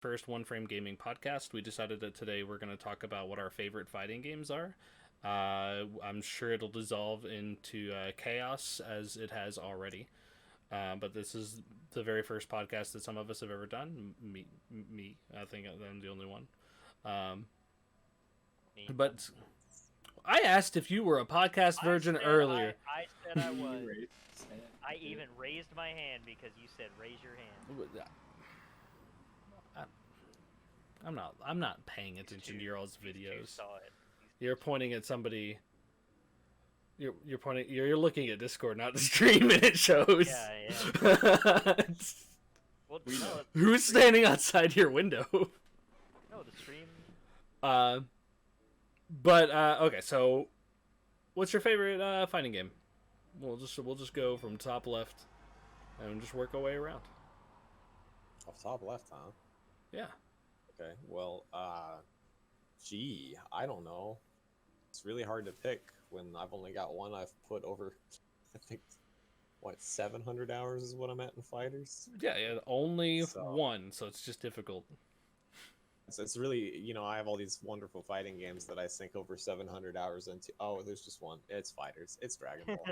first One Frame Gaming podcast. We decided that today we're going to talk about what our favorite fighting games are. I'm sure it'll dissolve into chaos as it has already. But this is the very first podcast that some of us have ever done. Me. I think I'm the only one. Um, Me. but I asked if you were a podcast virgin earlier. I said I was. Right. I even raised my hand because you said raise your hand. I'm not paying attention to your all's You videos. saw it. You're pointing at somebody. You're pointing. You're looking at Discord, not the stream, and it shows. Yeah. Well, We know. Who's standing outside your window? No, the stream. But okay. So, what's your favorite fighting game? We'll just go from top left, and just work our way around. Off top left, huh? Yeah. Okay. Well, I don't know. It's really hard to pick when I've only got one. I've put over, I think, 700 hours is what I'm at in fighters. Yeah. Only So- one, so it's just difficult. It's really, I have all these wonderful fighting games that I sink over 700 hours into. Oh, there's just one. It's fighters. It's Dragon Ball.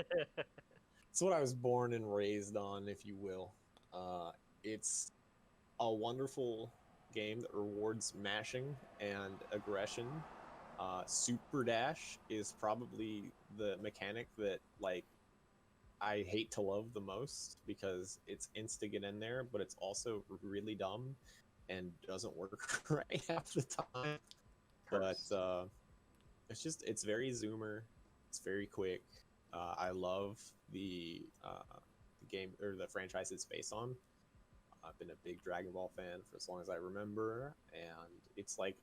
It's what I was born and raised on, if you will. It's a wonderful game that rewards mashing and aggression. Super Dash is probably the mechanic that I hate to love the most because it's insta get in there, but it's also really dumb and doesn't work right half the time. But it's very zoomer. It's very quick. I love the game or the franchise it's based on. I've been a big Dragon Ball fan for as long as I remember, and it's like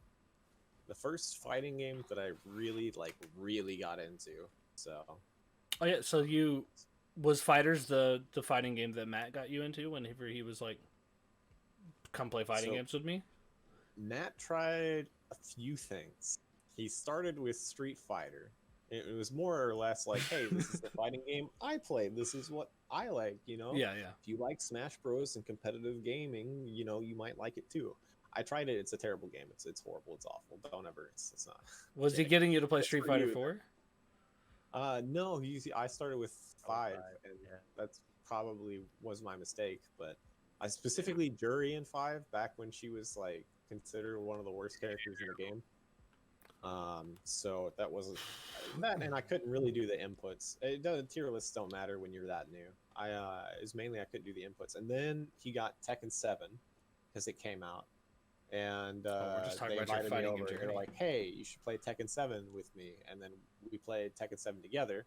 the first fighting game that I really got into. So Oh yeah. So was Fighters the fighting game that Matt got you into whenever he was like, come play fighting games with me? Matt tried a few things. He started with Street Fighter. It was more or less like, hey, this is the fighting game I play. This is what I like, Yeah. If you like Smash Bros. And competitive gaming, you might like it too. I tried it. It's a terrible game. It's horrible. It's awful. Don't ever. It's not. Was he getting you to play That's Street for Fighter you. 4? No. I started with 5, and yeah. that's probably was my mistake. But I specifically Jury in 5 back when she was considered one of the worst characters in the game. So that wasn't that, and I couldn't really do the inputs. Tier lists don't matter when you're that new. It was mainly I couldn't do the inputs, and then he got Tekken 7 because it came out, and we're just talking they about your invited me fighting over. journey. They're like, "Hey, you should play Tekken 7 with me," and then we played Tekken 7 together,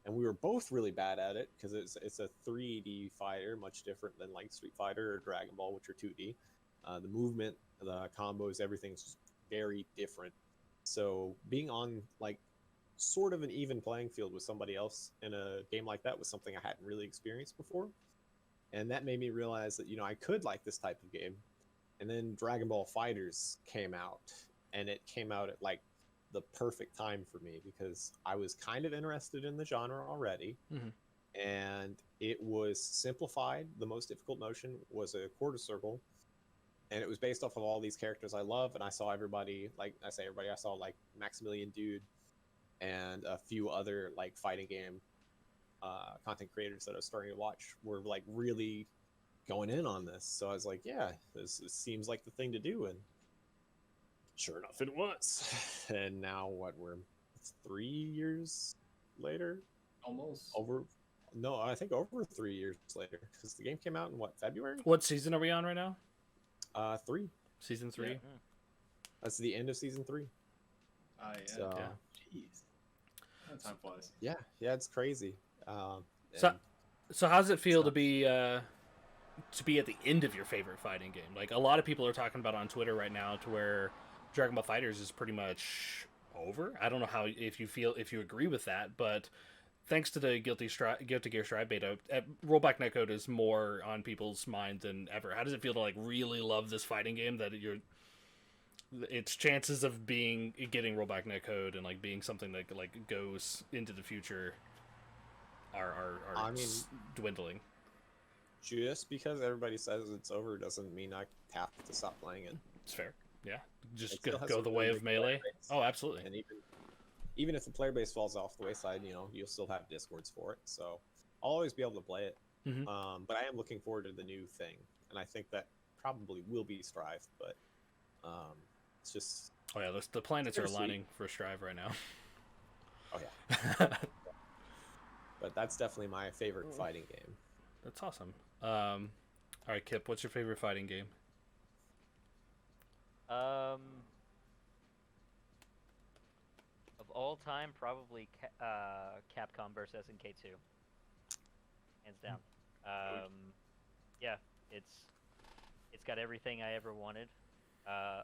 and we were both really bad at it because it's a 3D fighter, much different than like Street Fighter or Dragon Ball, which are 2D. The movement, the combos, everything's just very different. So being on sort of an even playing field with somebody else in a game like that was something I hadn't really experienced before. And that made me realize that, I could like this type of game. And then Dragon Ball Fighters came out, and it came out at the perfect time for me because I was kind of interested in the genre already. Mhm. And it was simplified. The most difficult motion was a quarter circle, and it was based off of all these characters I love, and I saw everybody, I saw Maximilian Dude and a few other fighting game content creators that I was starting to watch were really going in on this. So I was like, yeah, this seems like the thing to do, and sure enough it was. And now it's 3 years later? Almost. I think over 3 years later, because the game came out in February? What season are we on right now? 3. Season 3? Yeah. That's the end of season 3. Yeah. So, Yeah. Jeez. That time flies. yeah, it's crazy. So how's it feel It's to be at the end of your favorite fighting game? Like a lot of people are talking about on Twitter right now, to where Dragon Ball Fighters is pretty much over. I don't know if you agree with that, but thanks to the Guilty Gear Strive beta, Rollback Netcode is more on people's mind than ever. How does it feel to really love this fighting game that its chances of getting Rollback Netcode and being something that goes into the future are dwindling? just because everybody says it's over doesn't mean I have to stop playing it. It's fair. Yeah, just It still has go a the really way big of player Melee. base. Oh, absolutely. And even if the player base falls off the wayside, you'll still have discords for it. So I'll always be able to play it. Mhm. But I am looking forward to the new thing, and I think that probably will be Strive. But it's just Oh yeah, the planets are bittersweet. aligning for Strive right now. oh yeah. But that's definitely my favorite fighting game. That's awesome. All right, Kip, what's your favorite fighting game? Of all time, probably Capcom vs SNK 2, hands down. Yeah, it's got everything I ever wanted.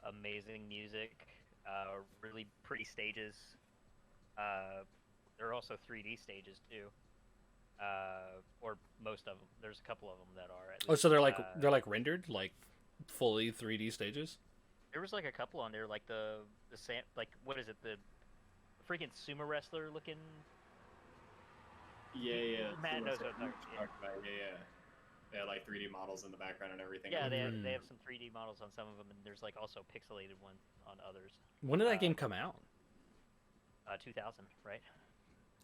Amazing music, really pretty stages. There are also 3D stages too, or most of them. There's a couple of them that are. At Oh, so they're least. they're like rendered, like fully 3D stages. There was like a couple on there, like the like what is it, the freaking sumo wrestler looking. Yeah. Matt knows what I'm talking about. Yeah. They had like 3D models in the background and everything. Yeah, they have some 3D models on some of them, and there's like also pixelated ones on others. When did that game come out? 2000, right?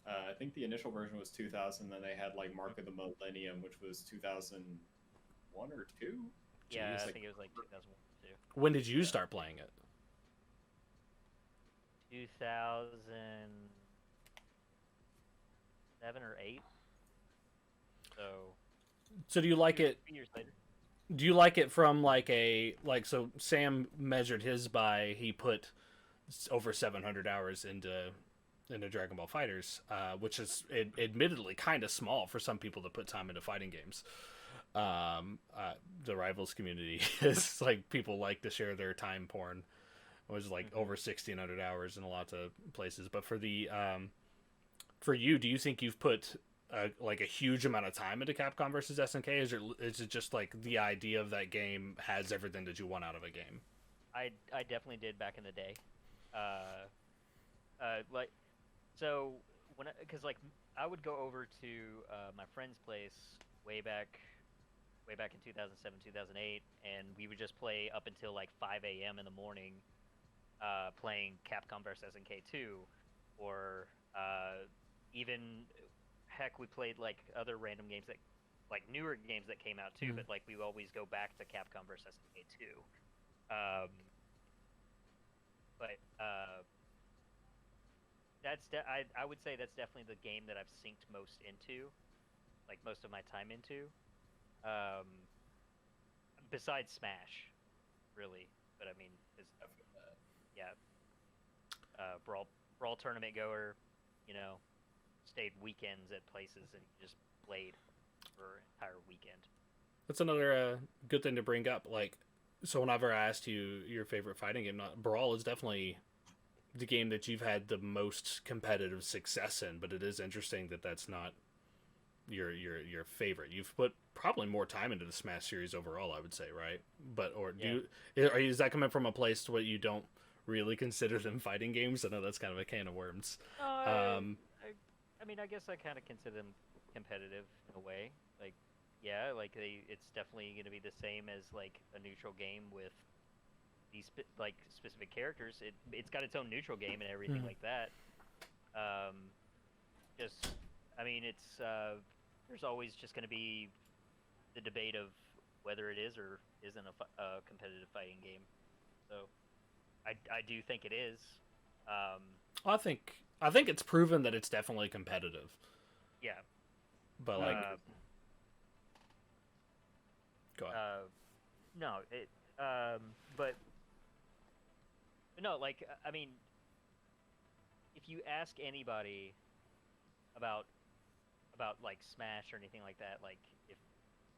I think the initial version was 2000. Then they had like Mark of the Millennium, which was 2001 or 2. Yeah, Jeez, I like- think it was like 2001 too. When did you start playing it? 2007 or 8. So. So do you like it? 2 years later. Do you like it from like so Sam measured his by he put over 700 hours into Dragon Ball Fighters, which is admittedly kind of small for some people to put time into fighting games. The Rivals community is like people like to share their time porn, which is like over 1,600 hours in lots of places. But for the for you, do you think you've put like a huge amount of time into Capcom versus SNK? Is it just like the idea of that game has everything that you want out of a game? I definitely did back in the day. Like, so because like I would go over to my friend's place way back in 2007, 2008, and we would just play up until like 5 a.m. in the morning, playing Capcom vs SNK 2, or even heck, we played like other random games that, like newer games that came out too, but like we always go back to Capcom vs SNK 2. I would say that's definitely the game that I've synced most into, like most of my time into. Besides Smash, really, but I mean, Brawl tournament goer, stayed weekends at places and just played for an entire weekend. That's another good thing to bring up. Like, so whenever I asked you your favorite fighting game, Brawl is definitely the game that you've had the most competitive success in. But it is interesting that that's not your favorite. You've put probably more time into the Smash series overall, I would say, right? But is that coming from a place where you don't really consider them fighting games? I know that's kind of a can of worms. I mean, I guess I kind of consider them competitive in a way. Like, yeah, like it's definitely going to be the same as like a neutral game with these specific characters. It's got its own neutral game and everything like that. I mean, it's there's always just going to be the debate of whether it is or isn't a competitive fighting game. So, I do think it is. I think it's proven that it's definitely competitive. Yeah. But like, go ahead. No, but no, like I mean, if you ask anybody about like Smash or anything like that, like if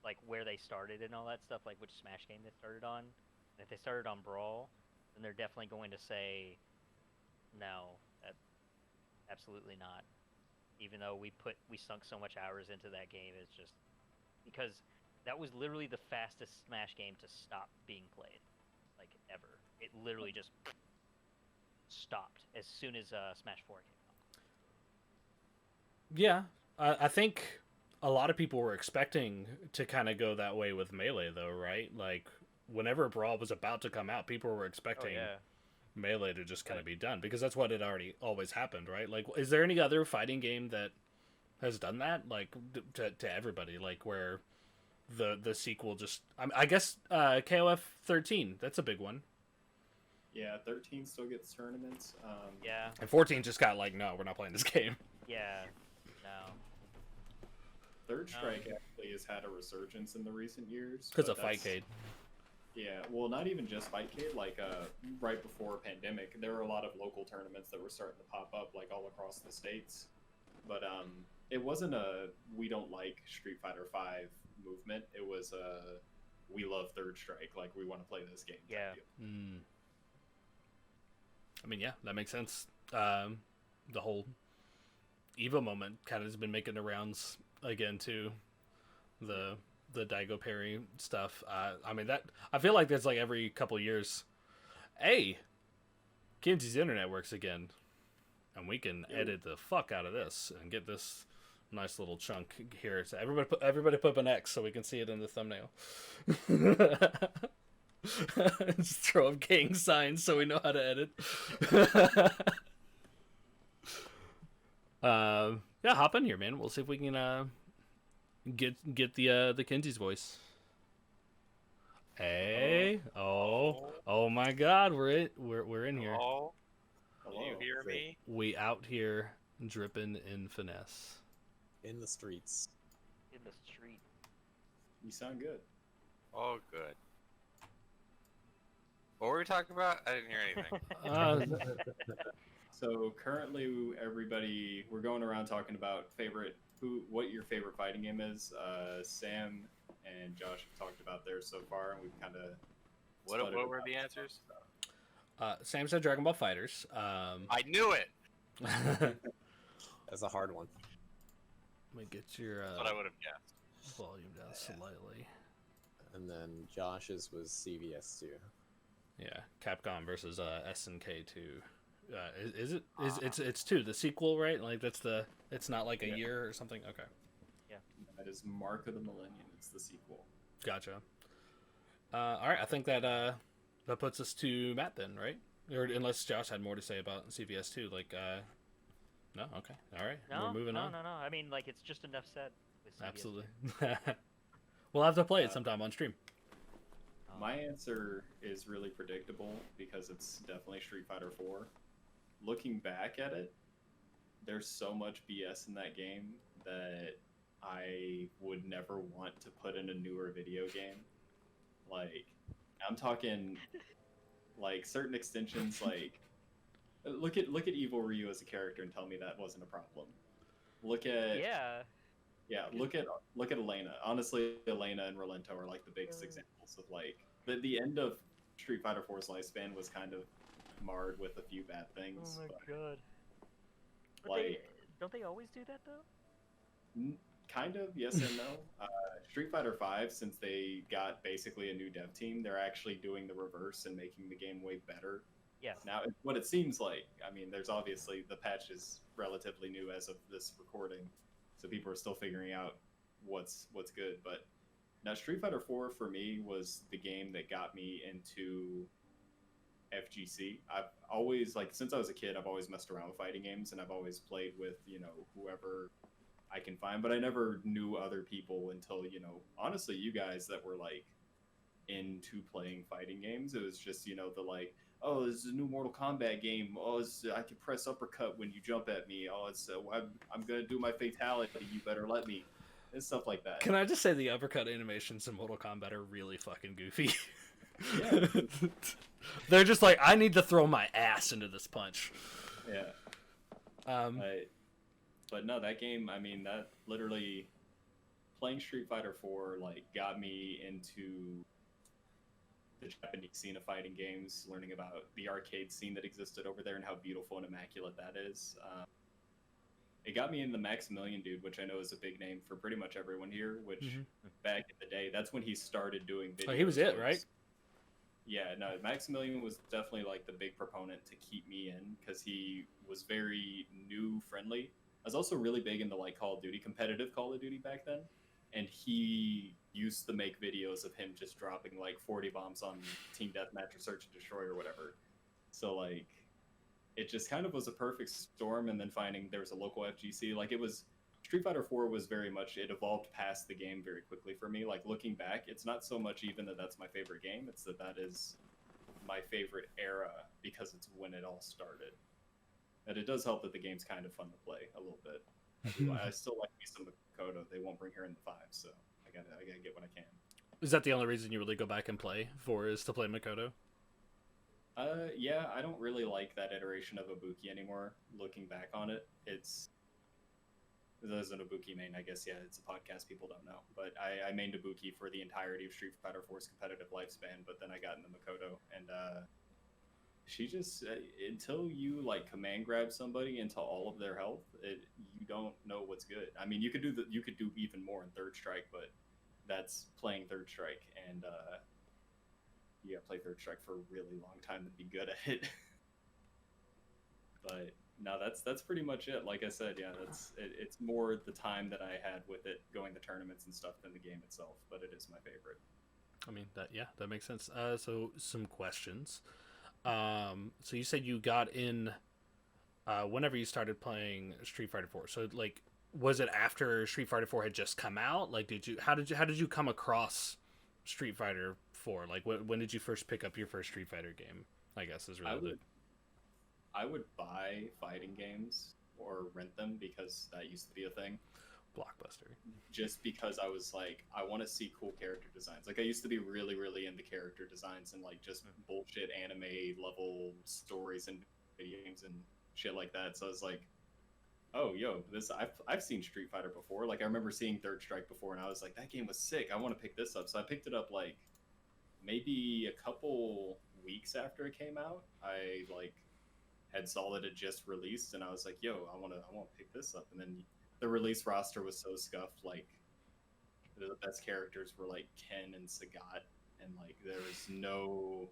like where they started and all that stuff, like which Smash game they started on, and if they started on Brawl, then they're definitely going to say no. Absolutely not. Even though we sunk so much hours into that game, it's just because that was literally the fastest Smash game to stop being played, like ever. It literally just stopped as soon as Smash 4 came out. Yeah, I think a lot of people were expecting to kind of go that way with Melee, though, right? Like, whenever Brawl was about to come out, people were Oh expecting yeah. Melee to just kind of Right. be done because that's what had already always happened, right? Like, is there any other fighting game that has done that, like, to everybody, like where the sequel just? I guess KOF 13, that's a big one, Yeah, 13 still gets tournaments. Yeah. and 14 just got like, no, we're not playing this game. Yeah. No. Third Strike actually has had a resurgence in the recent years Because but of that's- Fightcade. Yeah, well, not even just Fightcade. Like, right before pandemic, there were a lot of local tournaments that were starting to pop up, like all across the states. But it wasn't a we don't like Street Fighter V movement. It was a we love Third Strike. Like, we want to play this game. type Yeah. deal. I mean, yeah, that makes sense. The whole Evo moment kind of has been making the rounds again too. The Daigo Perry stuff. I mean, that I feel like there's like every couple years. Hey, Kinsey's internet works again, and we can edit the fuck out of this and get this nice little chunk here. So everybody put up an X so we can see it in the thumbnail. Just throw up gang signs so we know how to edit. Yeah, hop in here, man. We'll see if we can get the Kinsey's voice. Hey, oh my God, we're in here. Hello? Can Hello. you hear me? We out here dripping in finesse. In the streets. In the street. You sound good. Oh, good. What were we talking about? I didn't hear anything. So currently, everybody we're going around talking about what your favorite fighting game is. Sam and Josh have talked about theirs so far, and we've kind of. What were the answers? Sam said Dragon Ball Fighters. I knew it! That's a hard one. Let me get your That's what I would have guessed. volume down slightly. And then Josh's was CVS 2. Yeah, Capcom versus SNK 2. It's 2, the sequel, right? Like it's not like a Yeah. year or something. Okay, That is Mark of the Millennium. It's the sequel. gotcha. All right, I think that puts us to Matt then, right? Or unless Josh had more to say about CVS 2, like no, okay, all right, No. we're moving no. on. No. No. I mean, like it's just enough said. With CBS. Absolutely. We'll have to play it sometime on stream. My answer is really predictable because it's definitely Street Fighter 4. Looking back at it, there's so much BS in that game that I would never want to put in a newer video game. Like, I'm talking like certain extensions. Like, look at Evil Ryu as a character and tell me that wasn't a problem. Look at look at Elena. Honestly, Elena and Rolento are like the biggest examples of like the end of Street Fighter 4's lifespan was kind of marred with a few bad things. Oh my but god. But Like- don't they always do that though? kind of, yes and no. Street Fighter 5, since they got basically a new dev team, they're actually doing the reverse and making the game way better. Yeah. Now, what it seems like, I mean, there's obviously the patch is relatively new as of this recording, so people are still figuring out what's good. But now, Street Fighter 4 for me was the game that got me into FGC. I've always since I was a kid, I've always messed around with fighting games, and I've always played with whoever I can find. But I never knew other people until honestly, you guys that were like into playing fighting games. It was just the oh, this is a new Mortal Kombat game. Oh, I can press uppercut when you jump at me. Oh, I'm gonna do my fatality. You better let me. And stuff like that. Can I just say the uppercut animations in Mortal Kombat are really fucking goofy? Yeah. They're just like, I need to throw my ass into this punch. Yeah. But no, that game. I mean, that literally playing Street Fighter 4 got me into the Japanese scene of fighting games, learning about the arcade scene that existed over there and how beautiful and immaculate that is. It got me in the Maximilian dude, which I know is a big name for pretty much everyone here. Which back in the day, that's when he started doing videos. Oh, he was it, right? Yeah, no, Maximilian was definitely the big proponent to keep me in because he was very new friendly. I was also really big into like Call of Duty, competitive Call of Duty back then, and he used to make videos of him just dropping like 40 bombs on Team Deathmatch or Search and Destroy or whatever. So like, it just kind of was a perfect storm, and then finding there was a local FGC, like it was. Street Fighter 4 was very much, it evolved past the game very quickly for me. Like looking back, it's not so much even that that's my favorite game, it's that that is my favorite era because it's when it all started. And it does help that the game's kind of fun to play a little bit. I still like me some Makoto. They won't bring her in the 5, so I gotta get what I can. Is that the only reason you really go back and play for, is to play Makoto? Yeah, I don't really like that iteration of Ibuki anymore. Looking back on it, it's as an Ibuki main, I guess, yeah, it's a podcast, people don't know. But I mained Ibuki for the entirety of Street Fighter 4's competitive lifespan, but then I got into Makoto, and she just, until you, like, command grab somebody into all of their health, you don't know what's good. I mean, you could do even more in Third Strike, but that's playing Third Strike, and you gotta play Third Strike for a really long time to be good at it. But no, that's pretty much it. Like I said, yeah, it's more the time that I had with it going to tournaments and stuff than the game itself, but it is my favorite. I mean, that makes sense. So some questions. So you said you got in whenever you started playing Street Fighter 4. So like, was it after Street Fighter 4 had just come out? Like, how did you come across Street Fighter 4? Like, when did you first pick up your first Street Fighter game? I guess is really I would buy fighting games or rent them because that used to be a thing. Blockbuster. Just because I was like, I want to see cool character designs. Like I used to be really, really into character designs and like just bullshit anime level stories and video games and shit like that. So I was like, oh, yo, this I've seen Street Fighter before. Like I remember seeing Third Strike before, and I was like, that game was sick. I want to pick this up. So I picked it up like maybe a couple weeks after it came out. I like had saw that it just released, and I was like, yo, I want to pick this up. And then the release roster was so scuffed. Like the best characters were like Ken and Sagat, and like there was no,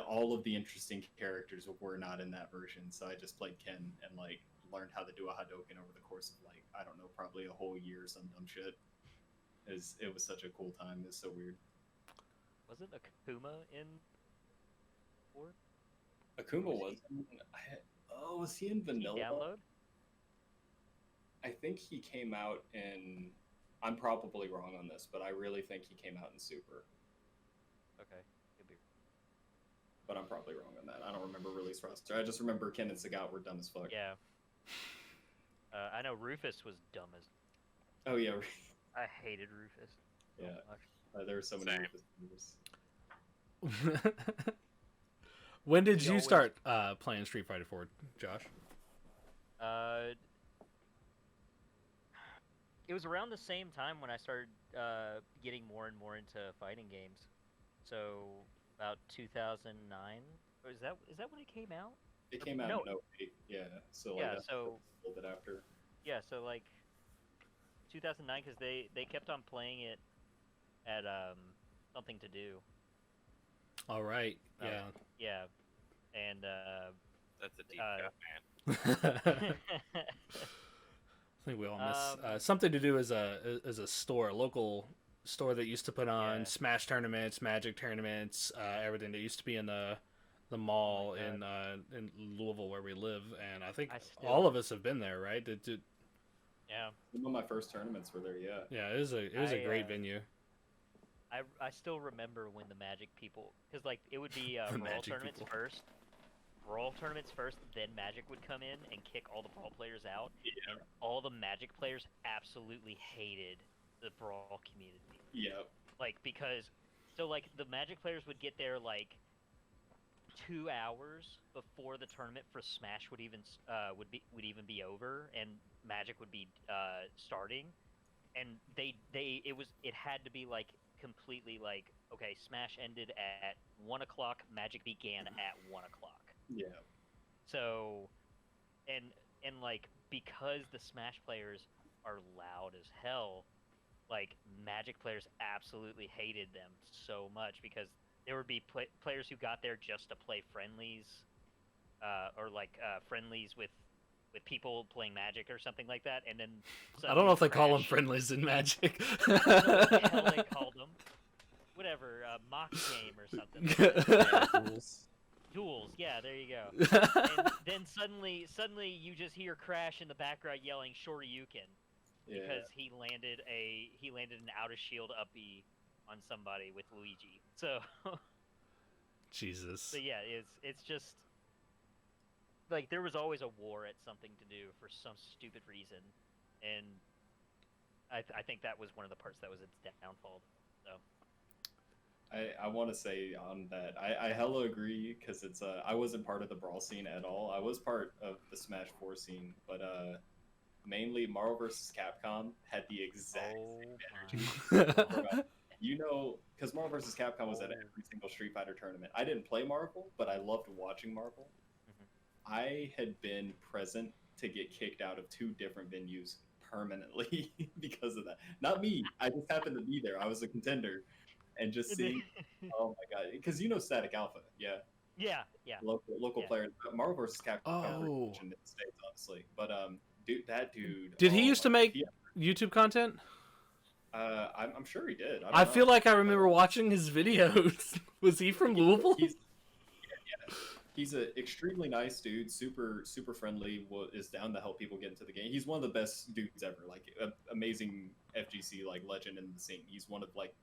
all of the interesting characters were not in that version. So I just played Ken and like learned how to do a Hadouken over the course of like, I don't know, probably a whole year or some dumb shit. It was such a cool time. It's so weird. Wasn't Akuma in 4? Akuma was. Was he in Vanilla? Download? I think he came out in. I'm probably wrong on this, but I really think he came out in Super. Okay, could be. But I'm probably wrong on that. I don't remember release roster. I just remember Ken and Sagat were dumb as fuck. Yeah. I know Rufus was dumb as. Oh yeah. I hated Rufus. So Yeah. much. There were so many Same. Rufus moves. When did He you always- start playing Street Fighter 4, Josh? It was around the same time when I started getting more and more into fighting games. So about 2009. Or is that when it came out? It came out No. in 08. Yeah. So like Yeah, that's so- a little bit after. Yeah, so like 2009, because they kept on playing it at Something to Do. All right. Oh. Yeah. Yeah, and That's a deep Uh, cut, man. I think we all miss Something to Do as a store, a local store that used to put on Yeah. Smash tournaments, Magic tournaments, everything that used to be in the mall my in Louisville where we live, and I think I still- all of us have been there, right? yeah, Some of my first tournaments were there. Yeah. Yeah, it was a great I, venue. I still remember when the Magic people, because like it would be The Brawl Magic tournaments people. first. Brawl tournaments first, then Magic would come in and kick all the Brawl players out. Yeah. And all the Magic players absolutely hated the Brawl community. Yeah. Like because so like the Magic players would get there like 2 hours before the tournament for Smash would even be over, and Magic would be starting, and it had to be like completely like, okay, Smash ended at 1 o'clock, Magic began at 1 o'clock. Yeah. So, and like because the Smash players are loud as hell, like Magic players absolutely hated them so much because there would be players who got there just to play friendlies, or like friendlies with with people playing Magic or something like that, and then I don't know if they call them Crash- friendlies in Magic. I don't know what the hell they called them. Whatever, mock game or something. Like that. Yeah, fools. Duels, yeah, there you go. And then suddenly you just hear Crash in the background yelling Shoryuken Yeah. because he landed an out of shield up B on somebody with Luigi. So Jesus. so yeah, it's just like there was always a war at something to do for some stupid reason, and I think that was one of the parts that was its downfall. So I want to say on that, I hella agree because it's I wasn't part of the Brawl scene at all. I was part of the Smash 4 scene, but mainly Marvel vs. Capcom had the exact same energy. You know, because Marvel vs. Capcom was at every single Street Fighter tournament. I didn't play Marvel, but I loved watching Marvel. I had been present to get kicked out of 2 different venues permanently because of that. Not me. I just happened to be there. I was a contender. And just seeing, oh my god, because you know Static Alpha, yeah, yeah. local Yeah. player. Marvel vs. Capcom got Oh. recognition in the States, honestly. But that dude. Did he oh used to my- make he- YouTube content? I'm sure he did. I don't feel know. like I remember watching his videos. Was he from Louisville? He's an extremely nice dude, super friendly. Is down to help people get into the game. He's one of the best dudes ever. Like amazing FGC like legend in the scene. He's one of like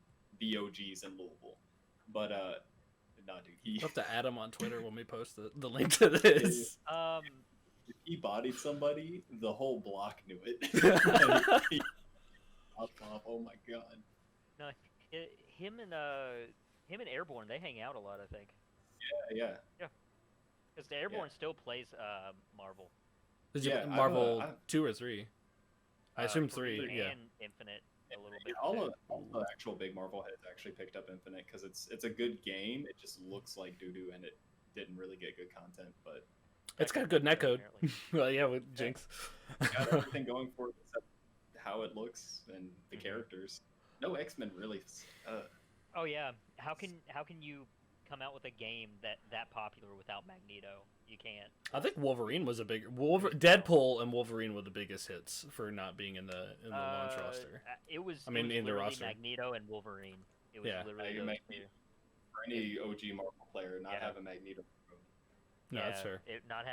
the OGs in Louisville. But nah, dude, he I'll have to add him on Twitter when we post the link to this. if he bodied somebody, the whole block knew it. He popped off. Oh my god. No, him and Airborne, they hang out a lot, I think. Yeah. Because Airborne still plays Marvel. Did you Yeah, I'm, Marvel I'm- 2 or 3? I assume 3. and Yeah. Infinite a little bit. All too. the actual big Marvel heads actually picked up Infinite because it's a good game. It just looks like doo doo and it didn't really get good content, but It's got good netcode. apparently. Well, yeah, with Jinx. it got everything going for it except how it looks and the Mhm. characters. No X-Men really. Oh yeah, how can you come out with a game that popular without Magneto? You can't. I think Wolverine was a big Deadpool and Wolverine were the biggest hits for not being in the launch roster. It was. I mean, it was in the literally roster. Magneto and Wolverine. It was Yeah. literally you those make two. me- For any OG Marvel player, not Yeah. having Magneto. No, that's fair. If not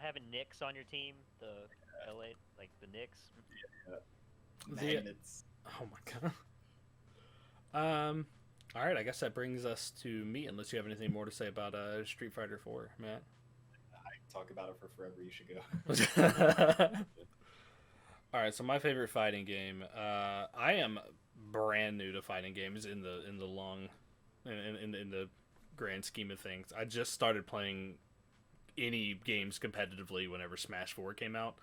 having Knicks on your team, the LA like the Knicks. Man, it's Oh my god. All right, I guess that brings us to me. Unless you have anything more to say about Street Fighter 4, Matt. I can talk about it for forever. You should go. All right, so my favorite fighting game. I am brand new to fighting games in the long, in the grand scheme of things. I just started playing any games competitively whenever Smash 4 came out,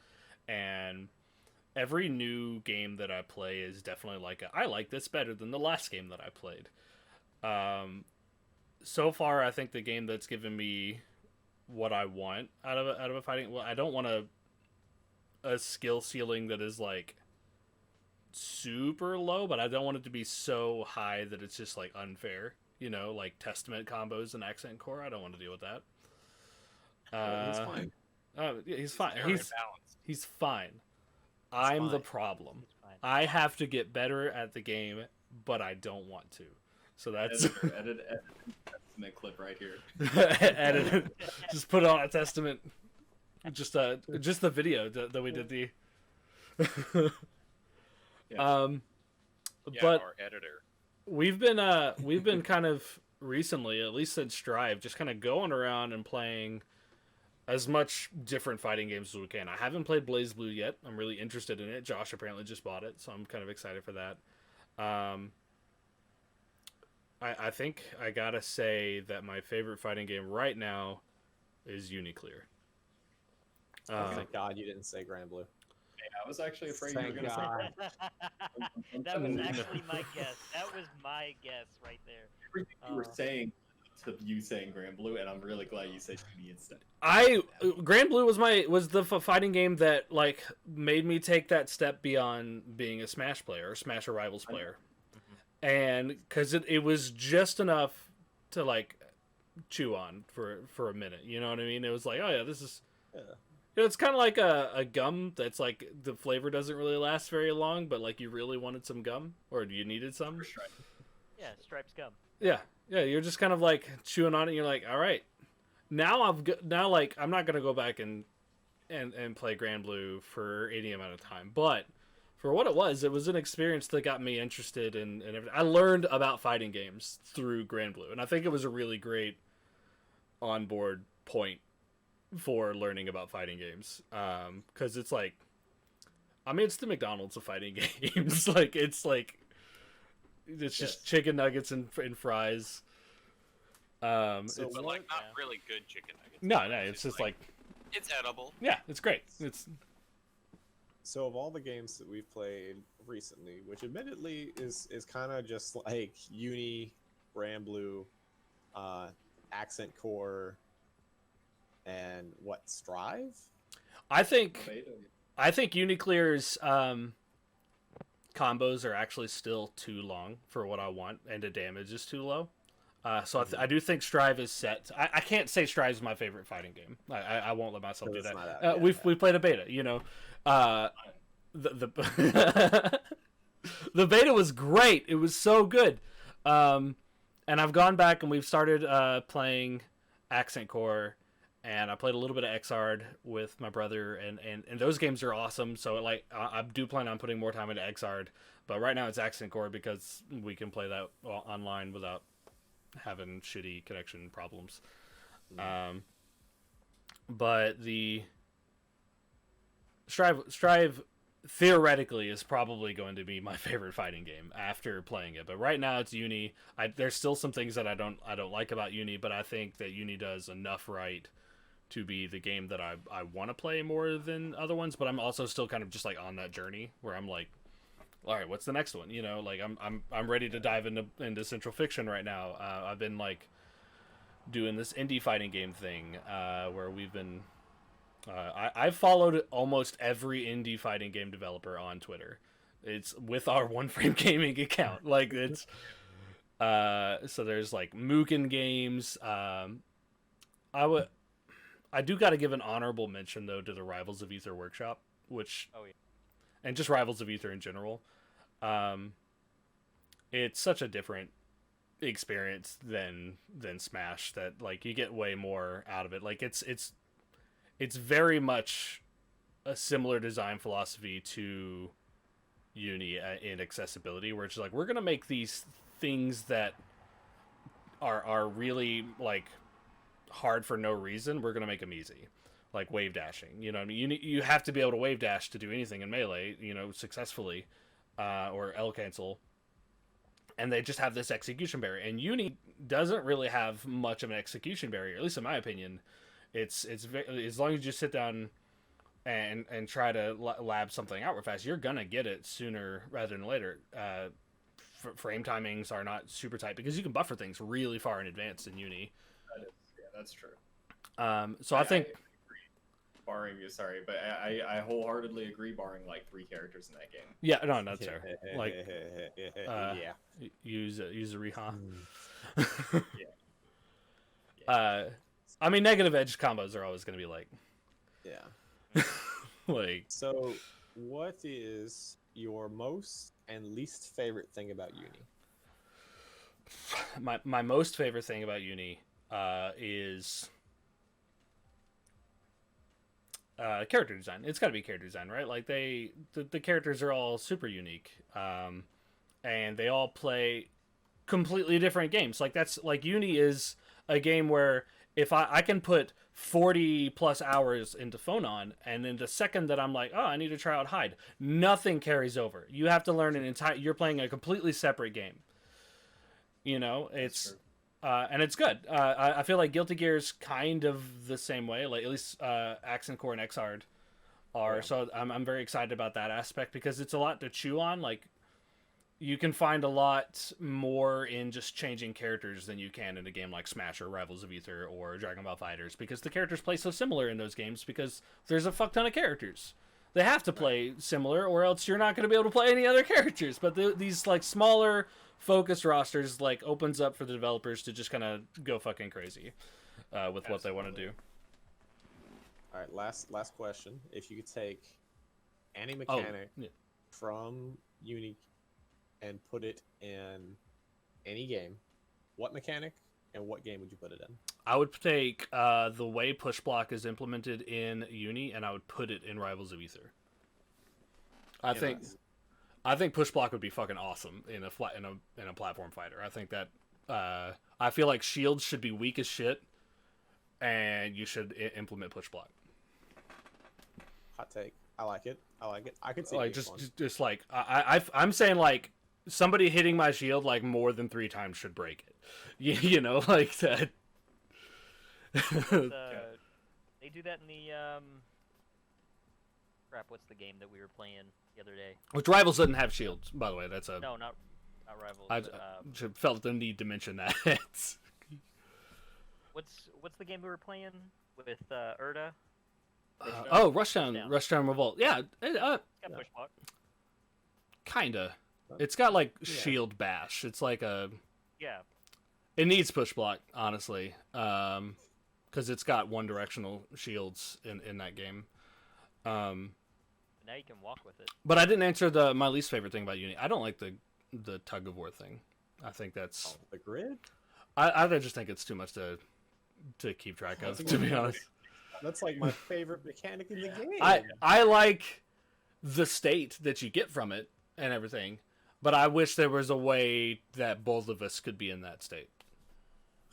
and every new game that I play is definitely like I like this better than the last game that I played. So far, I think the game that's given me what I want out of a fighting. Well, I don't want a skill ceiling that is like super low, but I don't want it to be so high that it's just like unfair. You know, like Testament combos and Accent Core. I don't want to deal with that. He's fine. Yeah, he's fine. Very balanced. He's fine. I'm the fine. problem. It's fine. I have to get better at the game, but I don't want to. So that's edit Testament clip right here. edit it. Just put on a Testament. Just the video that we did the. Yeah. Yeah, But our editor. we've been kind of recently, at least since Strive, just kind of going around and playing as much different fighting games as we can. I haven't played BlazBlue yet. I'm really interested in it. Josh apparently just bought it, so I'm kind of excited for that. I think I gotta say that my favorite fighting game right now is Uniclear. Thank God you didn't say Grand Blue. I was actually afraid you were Thank going to say God. That was No. actually my guess. That was my guess right there. everything you were saying to you saying Grand Blue, and I'm really glad you said me instead. Grand Blue was the fighting game that like made me take that step beyond being a Smash player or Smash or Rivals player, and because it was just enough to like chew on for a minute. You know what I mean? It was like, oh yeah, this is. Yeah. It's kind of like a gum that's like the flavor doesn't really last very long, but like you really wanted some gum or you needed some. For sure. Yeah, Stripes gum. Yeah, yeah. You're just kind of like chewing on it. And you're like, all right, now now like I'm not gonna go back and play Grand Blue for any amount of time, but for what it was an experience that got me interested in everything. I learned about fighting games through Grand Blue, and I think it was a really great onboard point for learning about fighting games, because it's like, I mean, it's the McDonald's of fighting games. It's just chicken nuggets and fries. So It's, But what- like not really good chicken nuggets. no, it's just like, it's edible. yeah, it's great. It's So of all the games that we've played recently, which admittedly is kind of just like Uni, Grand Blue, Accent Core, and what, Strive? I think Beta. Uniclear's combos are actually still too long for what I want, and the damage is too low. So I do think Strive is set. I can't say Strive is my favorite fighting game. I won't let myself do It's that. not out yet. We played a beta, you know. The the beta was great. It was so good. And I've gone back and we've started playing Accent Core, and I played a little bit of Xrd with my brother, and those games are awesome. So like I do plan on putting more time into Xrd, but right now it's Accent Core because we can play that online without having shitty connection problems. But the Strive theoretically is probably going to be my favorite fighting game after playing it. But right now it's Uni. There's still some things that I don't like about Uni, but I think that Uni does enough right to be the game that I want to play more than other ones. But I'm also still kind of just like on that journey where I'm like, all right, what's the next one? You know, like I'm ready to dive into Central Fiction right now. I've been like doing this indie fighting game thing where we've been. I've followed almost every indie fighting game developer on Twitter. It's with our One Frame Gaming account. Like it's so there's like Mugen Games. I do got to give an honorable mention though to the Rivals of Ether Workshop, which and just Rivals of Ether in general. It's such a different experience than Smash that like you get way more out of it. Like it's very much a similar design philosophy to Uni in accessibility, where it's like we're gonna make these things that are really like hard for no reason. We're gonna make them easy, like wave dashing. You know what I mean? You have to be able to wave dash to do anything in Melee, you know, successfully, or L cancel. And they just have this execution barrier. And Uni doesn't really have much of an execution barrier, at least in my opinion. It's very, as long as you just sit down and try to lab something out real fast, you're gonna get it sooner rather than later. Frame timings are not super tight because you can buffer things really far in advance in Uni. That's true. So I think barring but I wholeheartedly agree, barring like 3 characters in that game. yeah, no, that's fair. Like yeah. use a Riha. Yeah. I mean, negative edge combos are always going to be like, Yeah. like. So, what is your most and least favorite thing about Uni? My most favorite thing about Uni is character design. It's got to be character design, right? Like the characters are all super unique, and they all play completely different games. Like that's like Uni is a game where if I can put 40 plus hours into Phonon, and then the second that I'm like, oh, I need to try out Hyde, nothing carries over. You have to learn an entire. You're playing a completely separate game. You know, it's and it's good. I feel like Guilty Gear's kind of the same way. Like at least Accent Core and Xrd are. Yeah. So I'm very excited about that aspect because it's a lot to chew on. Like you can find a lot more in just changing characters than you can in a game like Smash or Rivals of Ether or Dragon Ball FighterZ, because the characters play so similar in those games because there's a fuck ton of characters. They have to play similar or else you're not going to be able to play any other characters. But these like smaller focused rosters like opens up for the developers to just kind of go fucking crazy with what they want to do. All right, last question. If you could take any Oh, mechanic yeah. from Uni and put it in any game, what mechanic and what game would you put it in? I would take the way push block is implemented in Uni, and I would put it in Rivals of Ether. I think push block would be fucking awesome in a platform fighter. I think that I feel like shields should be weak as shit, and you should implement push block. Hot take. I like it. I could see Like it being fun. just like I'm saying, like somebody hitting my shield like more than 3 times should break it. You know, like that. They do that in the crap. What's the game that we were playing the other day? Which Rivals doesn't have shields, by the way. That's a No, not Rivals. I but, felt the need to mention that. what's the game we were playing with Erda? Rushdown Revolt. Yeah, Got push block. kinda. It's got like Yeah. shield bash. It's like Yeah. it needs push block, honestly, because it's got one directional shields in that game. But now you can walk with it. But I didn't answer my least favorite thing about Uni. I don't like the tug of war thing. I think that's The grid? I just think it's too much to keep track of. To be honest, That's like my favorite mechanic in the game. I like the state that you get from it and everything, but I wish there was a way that both of us could be in that state.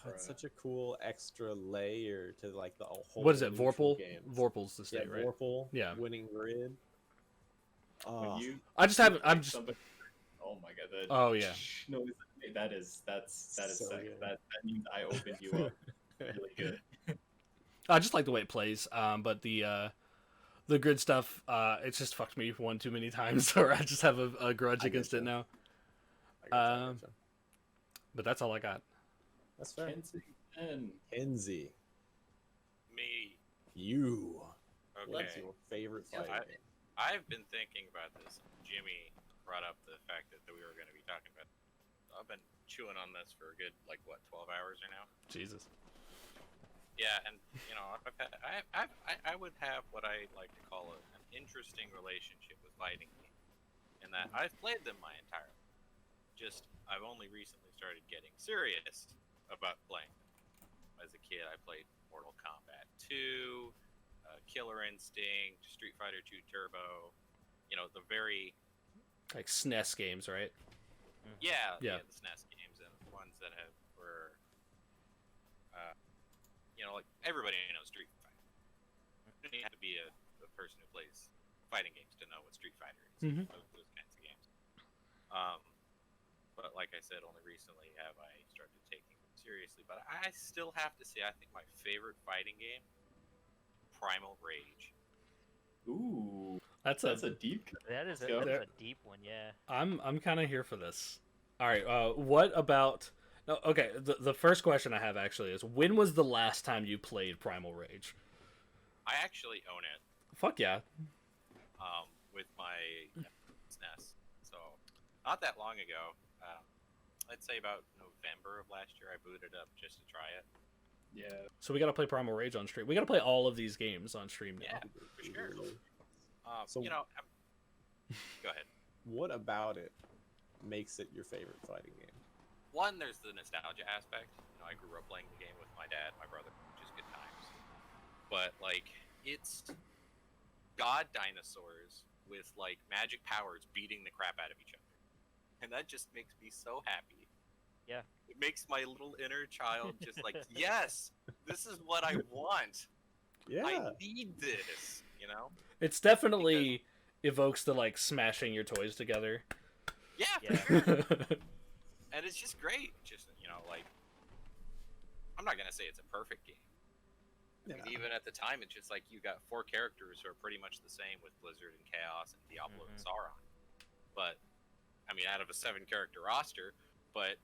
That's such a cool extra layer to like the whole. What is it, neutral Vorpal? games. Vorpal's the Yeah, state, right? Vorpal. Yeah. Winning grid. When Oh, you I just haven't. I'm like just. somebody, oh my god, that Oh, yeah. no, that's So sick. good. That means I opened you up really good. I just like the way it plays. But the grid stuff, it's just fucked me one too many times, or I just have a grudge I get against it you. now. I gotcha. But that's all I got. That's fair. Kenzie and Kenzie, Me. you. What's Okay. your favorite Yeah, fighting game? I've been thinking about this. Jimmy brought up the fact that we were going to be talking about. I've been chewing on this for a good 12 hours or now. Jesus. Yeah, and I would have what I like to call an interesting relationship with fighting games, in that I've played them my entire life. Just I've only recently started getting serious about playing them. As a kid, I played Mortal Kombat 2, Killer Instinct, Street Fighter 2 Turbo. You know, the very Like SNES games, right? yeah Yeah. the SNES games, and the ones that were like everybody knows Street Fighter. You don't have to be a person who plays fighting games to know what Street Fighter is. Mhm. Those kinds of games. But like I said, only recently have I started taking them seriously. But I still have to say, I think my favorite fighting game, Primal Rage. ooh, That's that's a deep. That is Let's go. that's a deep one. Yeah. I'm kind of here for this. All right. What about? No, okay. The first question I have actually is, when was the last time you played Primal Rage? I actually own it Fuck yeah. with my SNES. So not that long ago. I'd say about November of last year, I booted up just to try it. Yeah, So we got to play Primal Rage on stream. We got to play all of these games on stream now. Yeah, for sure. So- Go ahead. What about it makes it your favorite fighting game? One, there's the nostalgia aspect. I grew up playing the game with my dad, my brother, just good times. But it's god dinosaurs with magic powers beating the crap out of each other, and that just makes me so happy. Yeah. It makes my little inner child just yes, this is what I want. Yeah. I need this. It's definitely evokes the smashing your toys together. Yeah, for Yeah. sure. And it's just great. Just I'm not gonna say it's a perfect game. Because Yeah. even at the time, it's just you got 4 characters who are pretty much the same with Blizzard and Chaos and Diablo and Sauron. But I mean, out of a 7-character roster, but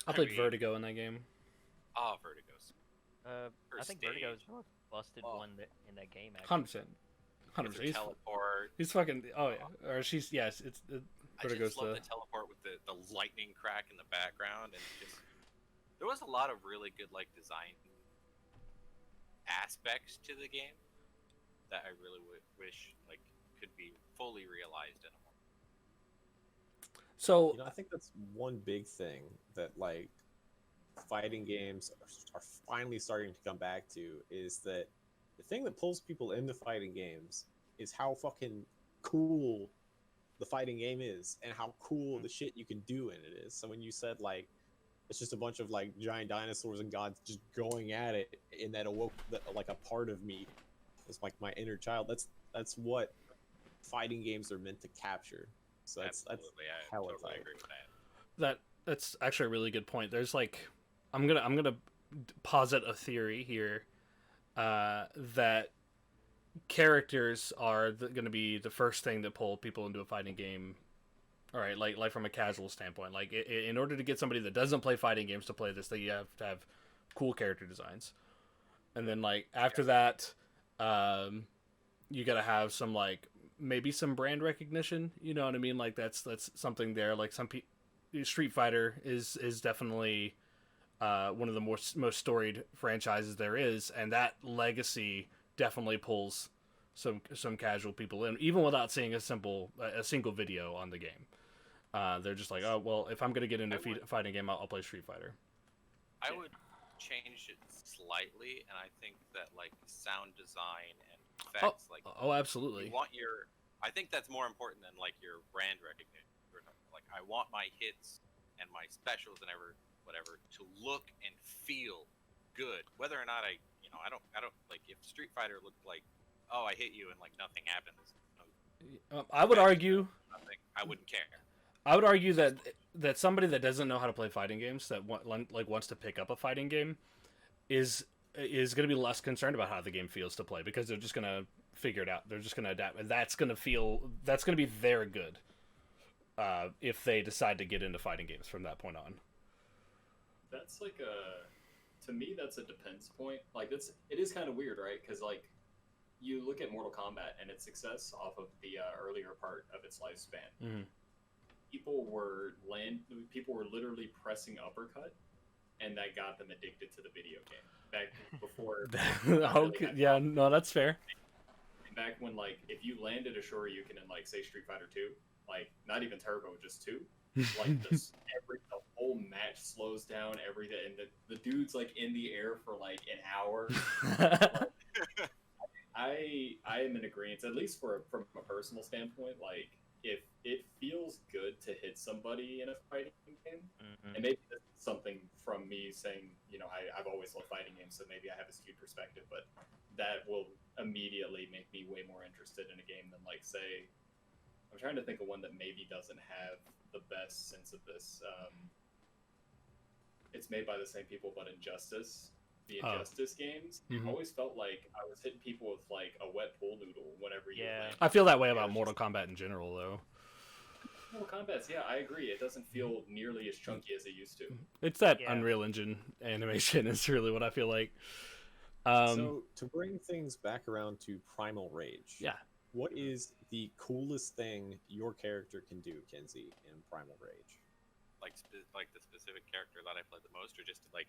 I played mean- Vertigo in that game. Vertigo's. I think Vertigo is stage. the most busted Oh. one in that game. Actually. 100%. It's 100%. a teleport. He's fucking. Oh yeah. Or she's yes. It's I Vertigo's just love the. the teleport with the lightning crack in the background, and just there was a lot of really good design aspects to the game. that I really wish like could be fully realized in a more. So You know, I think that's one big thing that like fighting games are finally starting to come back to is that the thing that pulls people into fighting games is how fucking cool the fighting game is and how cool the shit you can do in it is. So when you said like it's just a bunch of like giant dinosaurs and gods just going at it, and that awoke like a part of me, it's like my inner child. That's what fighting games are meant to capture. So that's Absolutely, I hella totally tight. agree with that. that's actually a really good point. There's like, I'm gonna posit a theory here, that characters are going to be the first thing that pull people into a fighting game. All right, like from a casual standpoint, like in order to get somebody that doesn't play fighting games to play this, you have to have cool character designs, and then like after that, you got to have some like maybe some brand recognition. You know what I mean? Like that's something there. Like Street Fighter is definitely one of the most storied franchises there is, and that legacy definitely pulls some casual people in, even without seeing a single video on the game. They're just like, oh well, if I'm gonna get into a fighting game, I'll play Street Fighter. I would change it slightly, and I think that like sound design and effects, Absolutely. you want your. I think that's more important than like your brand recognition. Like I want my hits and my specials and whatever to look and feel good, whether or not I don't like if Street Fighter looked like, oh, I hit you and like nothing happens. I would argue. Nothing, I wouldn't care. I would argue that somebody that doesn't know how to play fighting games, that wants to pick up a fighting game, is going to be less concerned about how the game feels to play, because they're just going to figure it out. They're just going to adapt, and that's going to be their good, if they decide to get into fighting games from that point on. That's like to me, that's a depends point. Like it is kind of weird, right? Because like you look at Mortal Kombat and its success off of the earlier part of its lifespan. Mm-hmm. People were literally pressing uppercut, and that got them addicted to the video game. Back before. Okay, yeah, no, that's fair. Back when like if you landed a Shoryuken in like say Street Fighter 2, like not even Turbo, just 2, like the whole match slows down, everything, and the dude's like in the air for like an hour. I am in agreement, at least from a personal standpoint. Like if it feels good to hit somebody in a fighting game, and maybe this is something from me saying, I've always loved fighting games, so maybe I have a skewed perspective, but that will immediately make me way more interested in a game than like say, I'm trying to think of one that maybe doesn't have the best sense of this. It's made by the same people, but Injustice. The Injustice games, it always felt like I was hitting people with like a wet pool noodle whenever you landed. I feel that way about Mortal Kombat in general, though. Mortal Kombat's, yeah, I agree. It doesn't feel nearly as chunky as it used to. It's that Unreal Engine animation is really what I feel like. So to bring things back around to Primal Rage, yeah, what is the coolest thing your character can do, Kenzie, in Primal Rage? Like the specific character that I played the most, or just like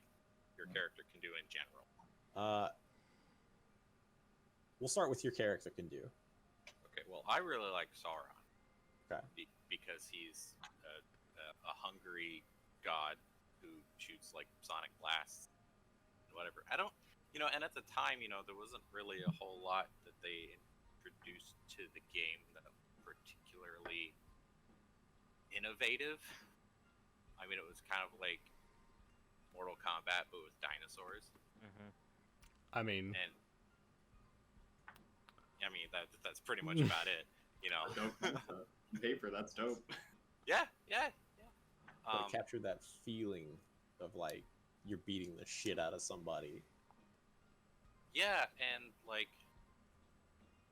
your character can do in general? We'll start with your character can do. Okay, well, I really like Sauron. Okay. Because he's a hungry god who shoots like sonic blasts and whatever. I don't, and at the time, there wasn't really a whole lot that they introduced to the game that was particularly innovative. I mean, it was kind of like Mortal Kombat, but with dinosaurs. I mean, that's pretty much about it. On paper, that's dope. Yeah. But capture that feeling of like you're beating the shit out of somebody. Yeah, and like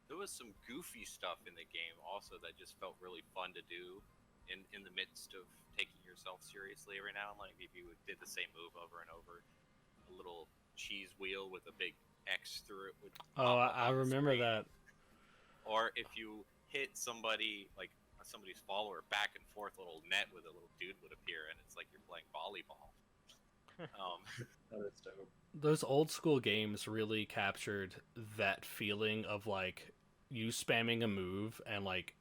there was some goofy stuff in the game also that just felt really fun to do in the midst of taking yourself seriously every now and then. Like if you did the same move over and over, a little cheese wheel with a big X through it would pop up I on the remember screen. that. Or if you hit somebody, like somebody's follower, back and forth, a little net with a little dude would appear, and it's like you're playing volleyball. That is dope. Those old school games really captured that feeling of like you spamming a move and like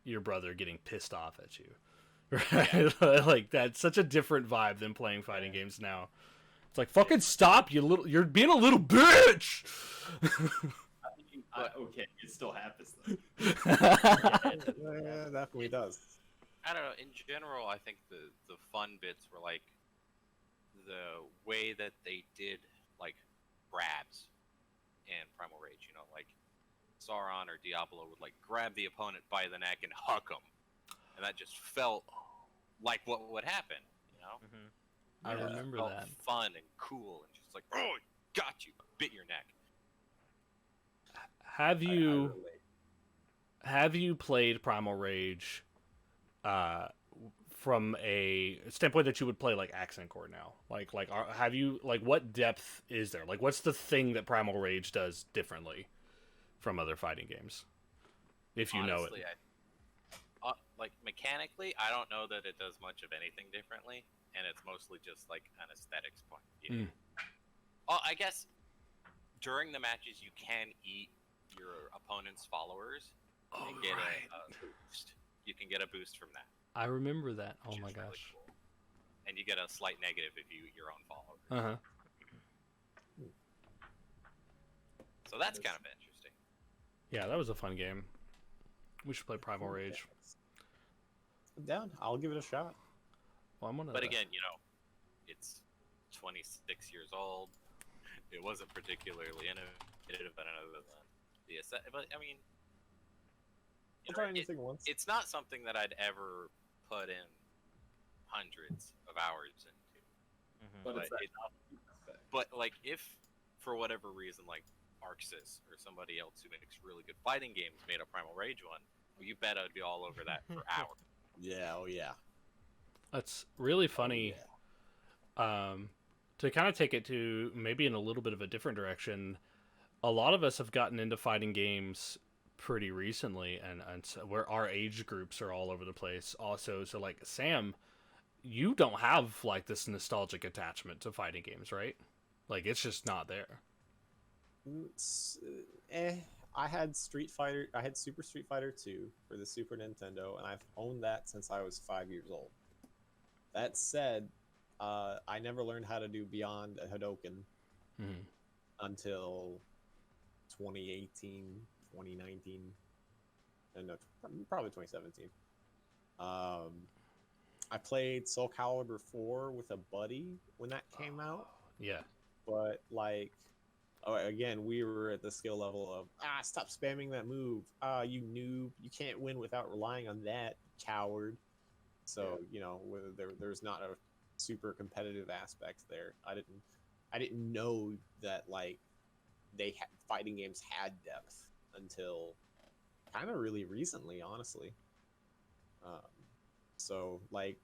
your brother getting pissed off at you. Right? Like that's such a different vibe than playing fighting games now. It's like fucking stop, you're being a little bitch. Okay, it still happens though. Yeah, definitely does. I don't know. In general, I think the fun bits were like the way that they did like grabs in Primal Rage. You know, like Sauron or Diablo would like grab the opponent by the neck and huck him, and that just felt like what would happen. You know, I Yeah. remember felt that. fun and cool, and just like, oh, got you, bit your neck. Have I you relate. have you played Primal Rage from a standpoint that you would play like Accent Core now? Have you what depth is there? Like what's the thing that Primal Rage does differently from other fighting games? If you know Honestly, it. like mechanically, I don't know that it does much of anything differently, and it's mostly just like an aesthetics point of view. Oh, I guess during the matches you can eat your opponent's followers and get a boost. You can get a boost from that. I remember that. Oh which my is really gosh. cool. And you get a slight negative if you eat your own followers. Uh-huh. So that's kind of interesting. Yeah, that was a fun game. We should play Primal Rage. I'm down. I'll give it a shot. Well, I'm gonna But again, you know, it's 26 years old. It wasn't particularly innovative, other than the aesthetic. But I mean, I'll try anything once. it's not something that I'd ever put in hundreds of hours into. But it's But that it- novelty aspect. But like, if for whatever reason, like Arxis or somebody else who makes really good fighting games made a Primal Rage one, well, you bet I'd be all over that for hours. Yeah, oh yeah. That's really funny. Yeah. To kind of take it to maybe in a little bit of a different direction, a lot of us have gotten into fighting games pretty recently, and so where our age groups are all over the place. Also, so like Sam, you don't have like this nostalgic attachment to fighting games, right? Like it's just not there. I had Street Fighter. I had Super Street Fighter 2 for the Super Nintendo, and I've owned that since I was 5 years old. That said, I never learned how to do Beyond a Hadoken Mhm. until 2018, 2019, and no, probably 2017. I played Soul Calibur 4 with a buddy when that came out, Yeah. but like, oh, again, we were at the skill level of stop spamming that move. You noob, you can't win without relying on that, coward. So you know, there's not a super competitive aspect there. I didn't know that like fighting games had depth until kind of really recently, honestly. So like,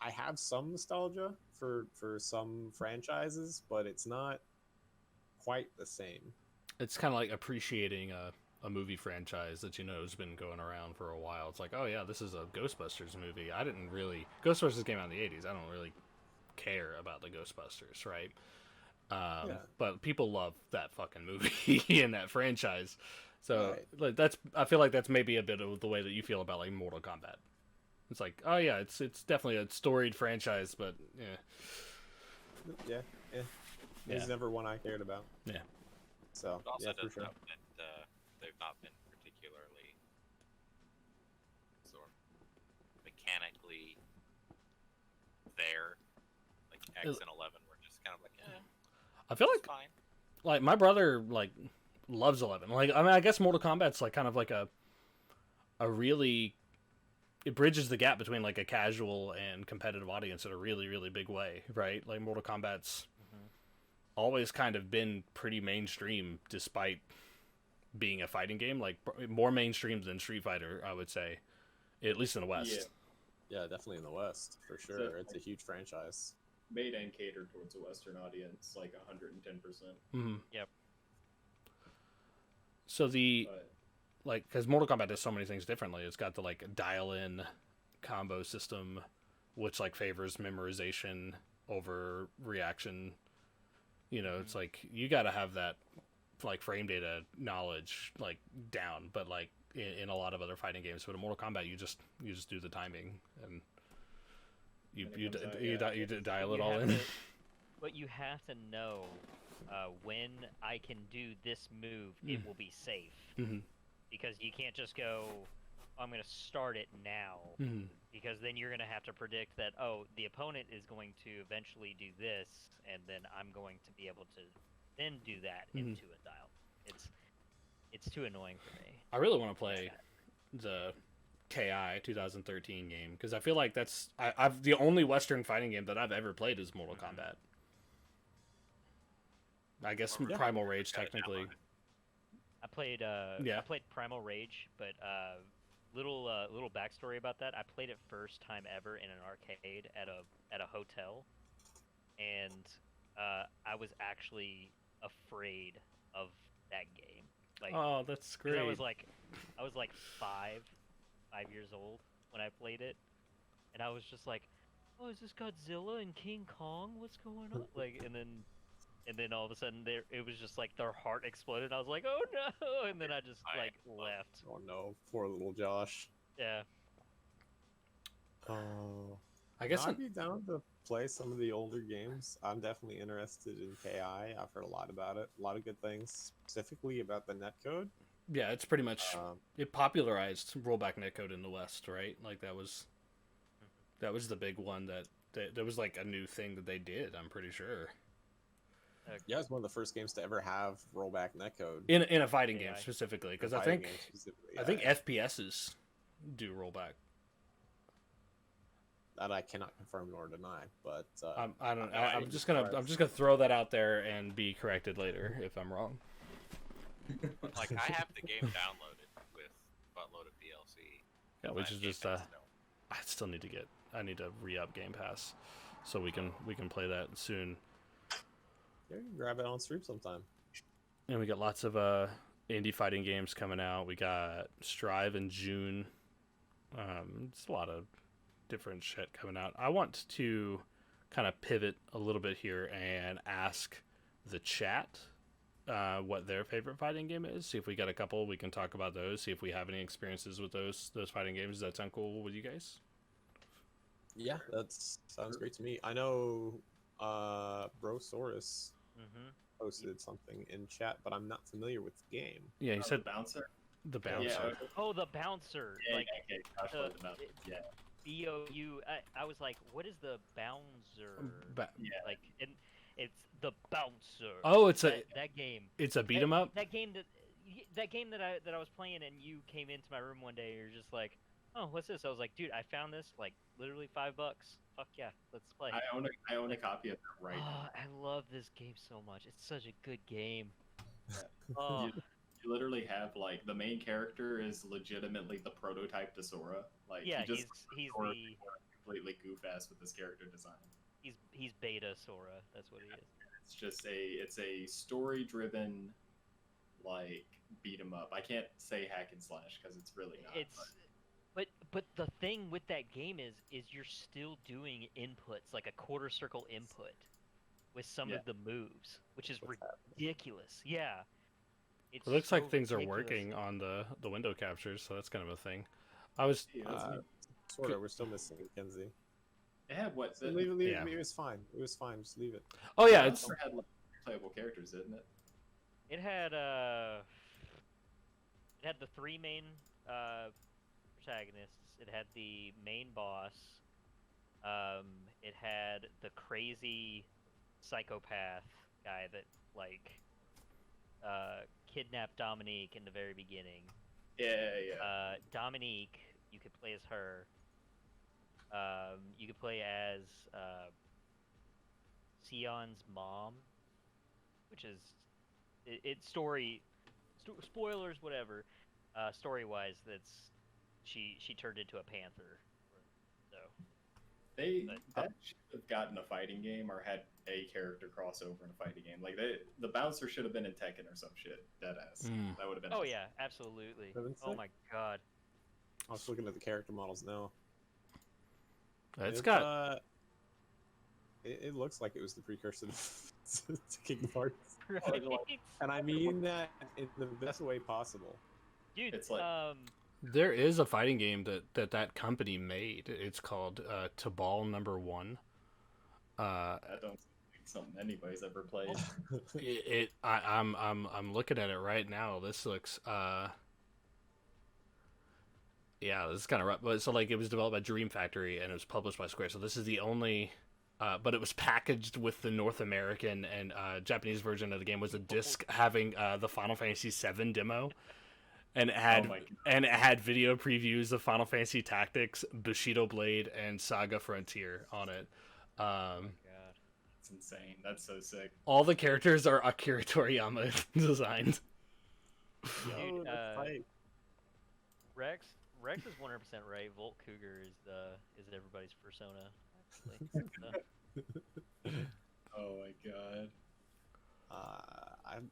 I have some nostalgia for some franchises, but it's not quite the same. It's kind of like appreciating a movie franchise that you know has been going around for a while. It's like, oh yeah, this is a Ghostbusters movie. Ghostbusters came out in the 80s. I don't really care about the Ghostbusters, right? Yeah. But people love that fucking movie and that franchise. So Right. like I feel like that's maybe a bit of the way that you feel about like Mortal Kombat. It's like, oh yeah, it's definitely a storied franchise, but yeah. Yeah. It was Yeah. never one I cared about. Yeah. So It also yeah, for does sure. note that they've not been particularly sort of mechanically there. Like X and 11 were just kind of like, I feel it's like fine. my brother like loves 11. Like I mean, I guess Mortal Kombat's like kind of like a really, it bridges the gap between like a casual and competitive audience in a really really big way, right? Like Mortal Kombat's always kind of been pretty mainstream despite being a fighting game, like more mainstream than Street Fighter, I would say, at least in the West. Yeah, definitely in the West for sure. Definitely. It's a huge franchise. Made and catered towards a Western audience, like 110%. Mm-hmm. Yep. So the But like, because Mortal Kombat does so many things differently. It's got the like dial-in combo system, which like favors memorization overreaction. You know, it's like you got to have that like frame data knowledge like down, but like in a lot of other fighting games, but in Mortal Kombat, you just do the timing and you dial it You all have in. to- But you have to know when I can do this move, it will be safe. Mhm. Because you can't just go, I'm going to start it now. Mhm. Because then you're going to have to predict that, oh, the opponent is going to eventually do this, and then I'm going to be able to then do that into a dial. It's too annoying for me. I really want to play the KI 2013 game because I feel like that's I've the only Western fighting game that I've ever played is Mortal Kombat. I guess Yeah. Primal Rage technically. I played Yeah. I played Primal Rage, but little backstory about that. I played it first time ever in an arcade at a hotel, and I was actually afraid of that game. Like, Oh, that's 'cause great. I was like 5 years old when I played it, and I was just like, oh, is this Godzilla and King Kong? What's going on? Like, and then all of a sudden it was just like their heart exploded. I was like, oh no, and then I just like left. Oh no, poor little Josh. Yeah. Oh, I guess I'd be down to play some of the older games. I'm definitely interested in KI. I've heard a lot about it, a lot of good things, specifically about the netcode. yeah, it's pretty much Um, it popularized rollback netcode in the West, right? Like that was the big one that was like a new thing that they did. I'm pretty sure yeah, it's one of the first games to ever have rollback netcode. in a fighting game AI. specifically because I Fighting think games specifically, I think yeah. FPSs do rollback. That I cannot confirm nor deny, but I'm just gonna throw that out there and be corrected later if I'm wrong. Like I have the game downloaded with buttload of DLC. Yeah, which is Game just Pass still. I need to re-up Game Pass so we can play that soon. yeah, you can grab it on stream sometime. And we got lots of indie fighting games coming out. We got Strive in June. It's a lot of different shit coming out. I want to kind of pivot a little bit here and ask the chat what their favorite fighting game is. See if we got a couple. We can talk about those. See if we have any experiences with those fighting games. Does that sound cool with you guys? Yeah, that sounds great to me. I know Brosaurus Mm-hmm. posted something in chat, but I'm not familiar with the game. Yeah, he said the bouncer. the bouncer. Yeah, Oh, the bouncer. yeah, Like yeah, Josh played the bouncer. it- Yeah, BOU. I was like, what is the bouncer? yeah. Like, and it's the bouncer. Oh, it's that game. a beat 'em up. That game that I was playing, and you came into my room one day. You're just like, oh, what's this? I was like, dude, I found this like literally $5. Fuck yeah, let's play. I own a copy of it right now. Oh, I love this game so much. It's such a good game. Yeah. Oh, You literally have like the main character is legitimately the prototype to Sora. Like yeah, he just he's Sora the completely goof ass with his character design. he's beta Sora. That's what he is. It's a story driven like beat 'em up. I can't say hack and slash because it's really not. It's but the thing with that game is you're still doing inputs like a quarter circle input with some Yeah. of the moves, which is What's happening? ridiculous. Yeah. It's It looks so like things are ridiculous. working on the window captures, so that's kind of a thing. I was Yeah, that's neat. Sort of. We're still missing Kenzie. It had what? So leave it. Yeah. It was fine. It was fine. Just leave it. oh yeah, The it's bouncer had like playable characters, didn't it? It had the three main protagonists. It had the main boss. It had the crazy psychopath guy that like kidnapped Dominique in the very beginning. Yeah. Dominique, you could play as her. You could play as Sion's mom, which is it's spoilers, whatever. Story-wise, that's she turned into a panther. So But- That should have gotten a fighting game or had a character crossover in a fighting game. Like the bouncer should have been in Tekken or some shit. Deadass. Mm. That would have been. oh awesome. yeah, absolutely. That'd been Oh sick. my god. I was looking at the character models now. it's got It looks like it was the precursor to Kingdom Hearts, Right? and I mean that in the best way possible. Dude, It's like- There is a fighting game that company made. It's called Tabal Number One. I don't think something anybody's ever played. I'm looking at it right now. This looks yeah, this is kind of rough. But so like it was developed by Dream Factory and it was published by Square. So this is the only but it was packaged with the North American and Japanese version of the game was a disc having the Final Fantasy VII demo. And it had Oh my God. and it had video previews of Final Fantasy Tactics, Bushido Blade, and Saga Frontier on it. God. It's insane. That's so sick. All the characters are Akira Toriyama designed. Yo, Dude, that's tight. Rex is 100% right. Volt Cougar is everybody's persona. Actually. So, Oh my god. I'm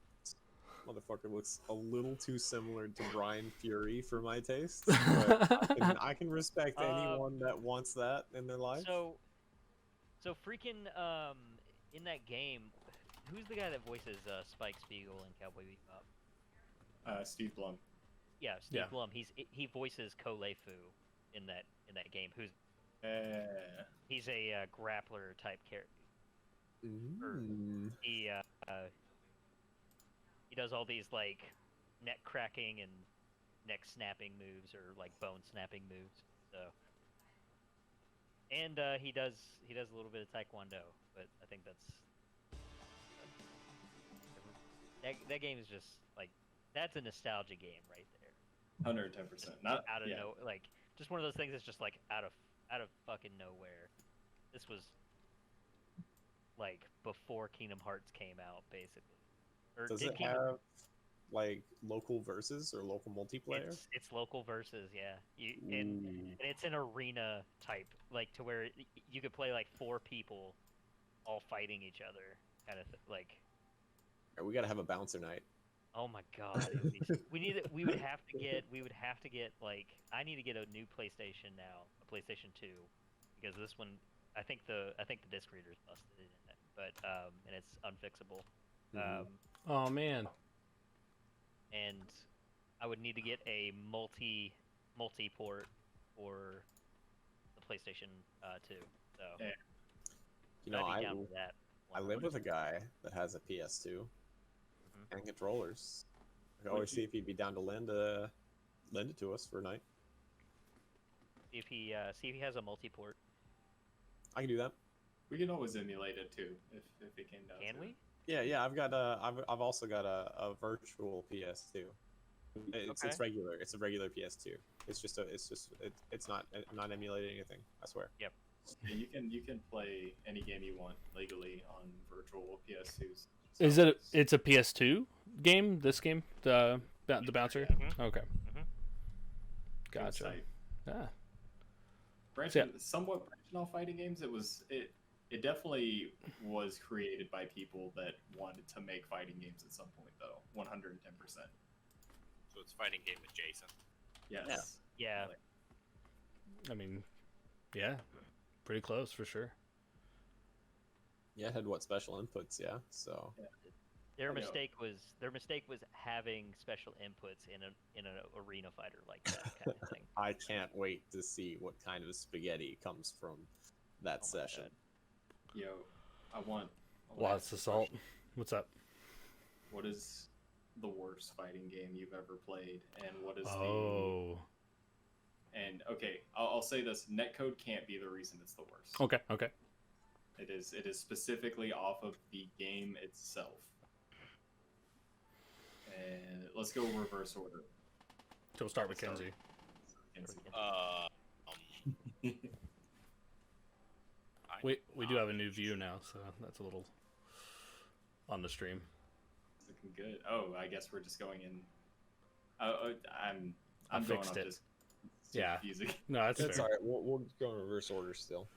motherfucker looks a little too similar to Brian Fury for my taste. But I can respect anyone that wants that in their life. so freaking in that game, who's the guy that voices Spike Spiegel and Cowboy Bebop? Steve Blum. Yeah, Steve Yeah. Blum. He voices Kolefu in that game. He's a grappler type character. Mm. He does all these like neck cracking and neck snapping moves or like bone snapping moves. So, and he does a little bit of taekwondo, but I think that game is just like that's a nostalgia game right there. 110%. Not Out of yeah. no like just one of those things that's just like out of fucking nowhere. This was like before Kingdom Hearts came out, basically. Or Does did it Kingdom- have like local versus or local multiplayer? It's local versus, yeah. And it's an arena type, like to where you could play like 4 people, all fighting each other, kind of like. Alright, we gotta have a bouncer night. Oh my god! It would be, we would have to get like I need to get a new PlayStation now, a PlayStation 2, because this one I think the disc reader's busted in it, but and it's unfixable. Mhm. Oh man. And I would need to get a multi-port for the PlayStation 2. So Yeah. You know, I'd I be down for that. I live with a guy that has a PS2 and controllers. I can always see if he'd be down to lend it to us for a night. See if he has a multi-port. I can do that. We can always emulate it too if it came down. Can to we? It. Yeah. I've also got a virtual PS2. It's Okay. regular. It's a regular PS2. It's not emulating anything. I swear. Yeah, you can play any game you want legally on virtual PS2s. Is So it? It's a PS2 game. This game, the bouncer. Yeah. Okay. it's Gotcha. like Yeah. somewhat branching off fighting games. It definitely was created by people that wanted to make fighting games at some point, though. 110%. So it's fighting game adjacent. Yes. Yeah. I mean, yeah, pretty close for sure. Yeah, it had what special inputs? Yeah, so Their I know. mistake was having special inputs in an arena fighter like that kind of thing. I can't wait to see what kind of spaghetti comes from that Oh my session. God. Yo, I want Lots to of ask a salt. question. What's up? What is the worst fighting game you've ever played, and what is Oh. and okay, I'll say this: netcode can't be the reason it's the worst. Okay. Okay. It is specifically off of the game itself. And let's go reverse order. So we'll start with Start. Kenzie. Kenzie. We do have a new view now, so that's a little on the stream. It's looking good. Oh, I guess we're just going in. I'm I going fixed off it. just Yeah. music. No, that's It's fair. alright. We'll go in reverse order still.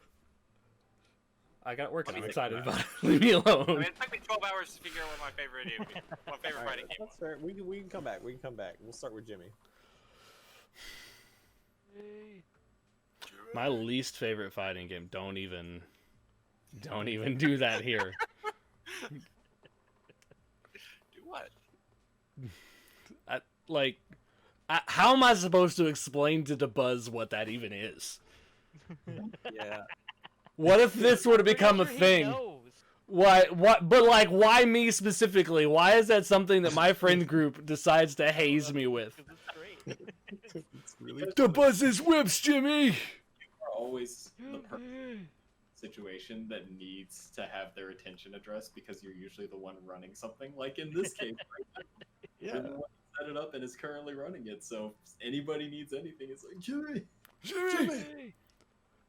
I got work. I'm Let me think excited about about it. Leave me I alone. mean, it took me 12 hours to figure out what my favorite Alright, fighting game was. that's fair. We can come back. We can come back. We'll start with Jimmy. My least favorite fighting game. Don't even Don't even do that here. Do what? How am I supposed to explain to DeBuzz what that even is? Yeah. What if this were to Pretty become a sure he thing? knows. Why? What? But like, why me specifically? Why is that something that my friend group decides to haze me with? 'Cause it's great. It's really DeBuzz's whips, Jimmy. Are always the perfect situation that needs to have their attention addressed because you're usually the one running something. Like in this case, right? You're the one who set it up and is currently running it. So if anybody needs anything, it's like Jimmy. Jimmy.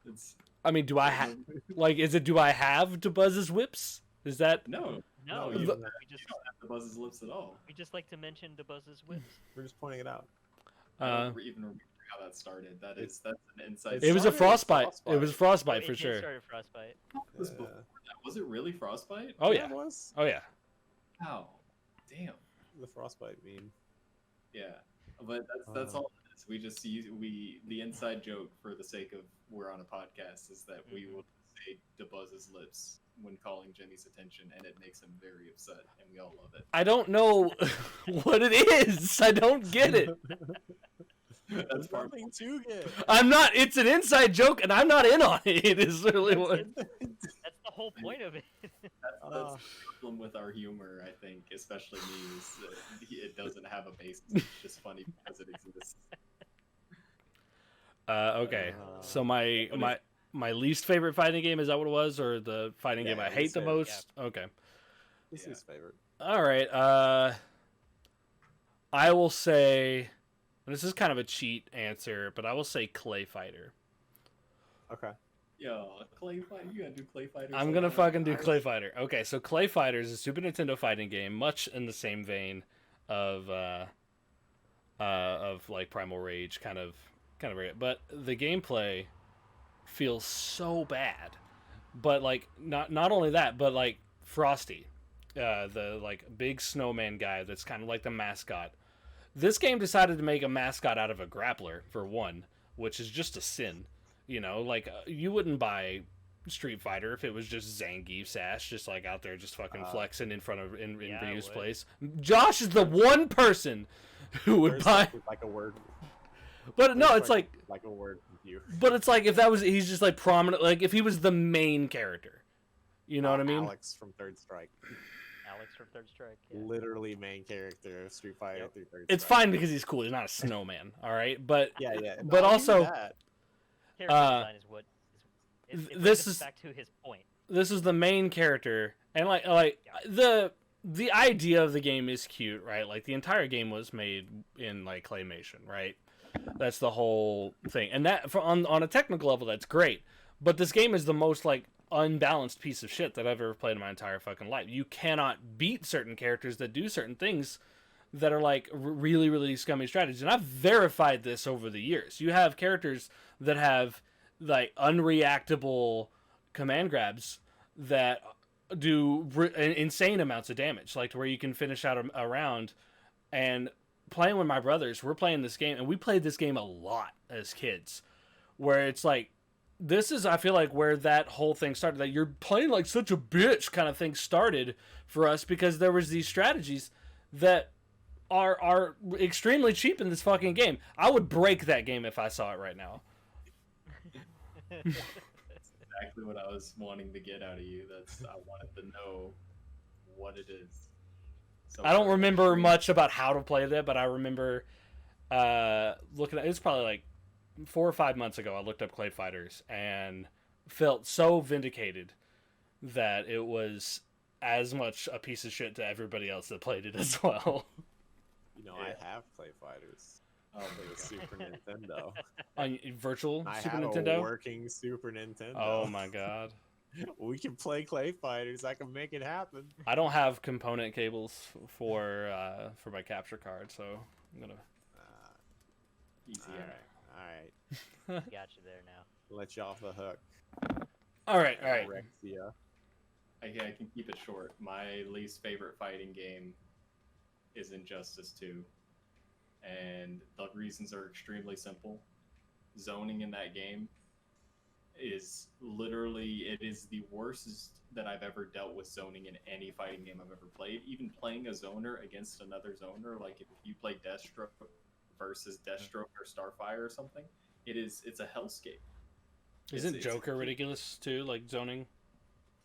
It's I mean, do I have like? Is it? Do I have DeBuzz's whips? Is that? no, No, you we don't just you don't have to buzz his lips at all. we just like to mention DeBuzz's whips. We're just pointing it out. I don't even remember how that started. That's an insight. It was a started with frostbite. Frostbite. It was frostbite It for did sure. start at Frostbite. It was before that. Was it really frostbite? Oh yeah. It was Oh yeah. Wow. Damn. the frostbite meme. Yeah, but that's all it is. We just use the inside joke for the sake of we're on a podcast is that we will say DeBuzz's lips when calling Jimmy's attention, and it makes him very upset, and we all love it. I don't know what it is. I don't get it. That's There's part. nothing to get. I'm not. It's an inside joke, and I'm not in on it. Is really what. That's the whole point of it. That's Uh. the problem with our humor, I think, especially me, is that it doesn't have a basis. It's just funny because it exists. Okay. So my least favorite fighting game, is that what it was, or the fighting Yeah, game I least hate the favorite, most? Okay. This is his favorite. All right. I will say, and this is kind of a cheat answer, but I will say Clay Fighter. Okay. Yo, Clay Fighter, you gotta do Clay Fighter. I'm gonna fucking do Clay Fighter. Okay, so Clay Fighter is a Super Nintendo fighting game, much in the same vein of like Primal Rage, kind of, but the gameplay feels so bad. But like not only that, but like Frosty, the like big snowman guy that's kind of like the mascot. This game decided to make a mascot out of a grappler for one, which is just a sin. You know, like you wouldn't buy Street Fighter if it was just Zangief Sash, just like out there, just fucking flexing in front of in Yeah, I Ryu's would. place. Josh is the one person who would First, buy, like a word. but no, first, it's like, like a word with you. but it's like if that was, he's just like prominent, like if he was the main character, you know what I mean? Alex from Third Strike, Alex from Third Strike. Yeah. literally main character of Street Fighter Yep. through Third It's Strike. fine because he's cool. He's not a snowman, all right. But Yeah, yeah. But I'll give you also- that. Character design is what. It brings this us is- back to his point. this is the main character, and like the idea of the game is cute, right? Like the entire game was made in like claymation, right? That's the whole thing, and that on a technical level, that's great. But this game is the most like unbalanced piece of shit that I've ever played in my entire fucking life. You cannot beat certain characters that do certain things that are like really, really scummy strategies, and I've verified this over the years. You have characters that have like unreactable command grabs that do insane amounts of damage, like to where you can finish out a round. And playing with my brothers, we're playing this game, and we played this game a lot as kids, where it's like, this is, I feel like, where that whole thing started, that you're playing like such a bitch kind of thing started for us, because there was these strategies that are extremely cheap in this fucking game. I would break that game if I saw it right now. Exactly what I was wanting to get out of you. I wanted to know what it is. So I don't for remember extreme- much about how to play that, but I remember looking at it's probably like 4 or 5 months ago. I looked up Clay Fighters and felt so vindicated that it was as much a piece of shit to everybody else that played it as well. You know, Yeah. I have Clay Fighters Oh, for the Super Nintendo. On virtual I Super had a Nintendo. working Super Nintendo. Oh my god. We can play Clay Fighters. I can make it happen. I don't have component cables for my capture card, so I'm gonna. easy. All right, all right. Got you there now. Let you off the hook. All right. Anorexia. I can keep it short. My least favorite fighting game is Injustice 2. And the reasons are extremely simple. Zoning in that game is literally, it is the worst that I've ever dealt with zoning in any fighting game I've ever played. Even playing a zoner against another zoner, like if you play Deathstroke versus Deathstroke or Starfire or something, it's a hellscape. Isn't It's Joker ridiculous too? Like zoning.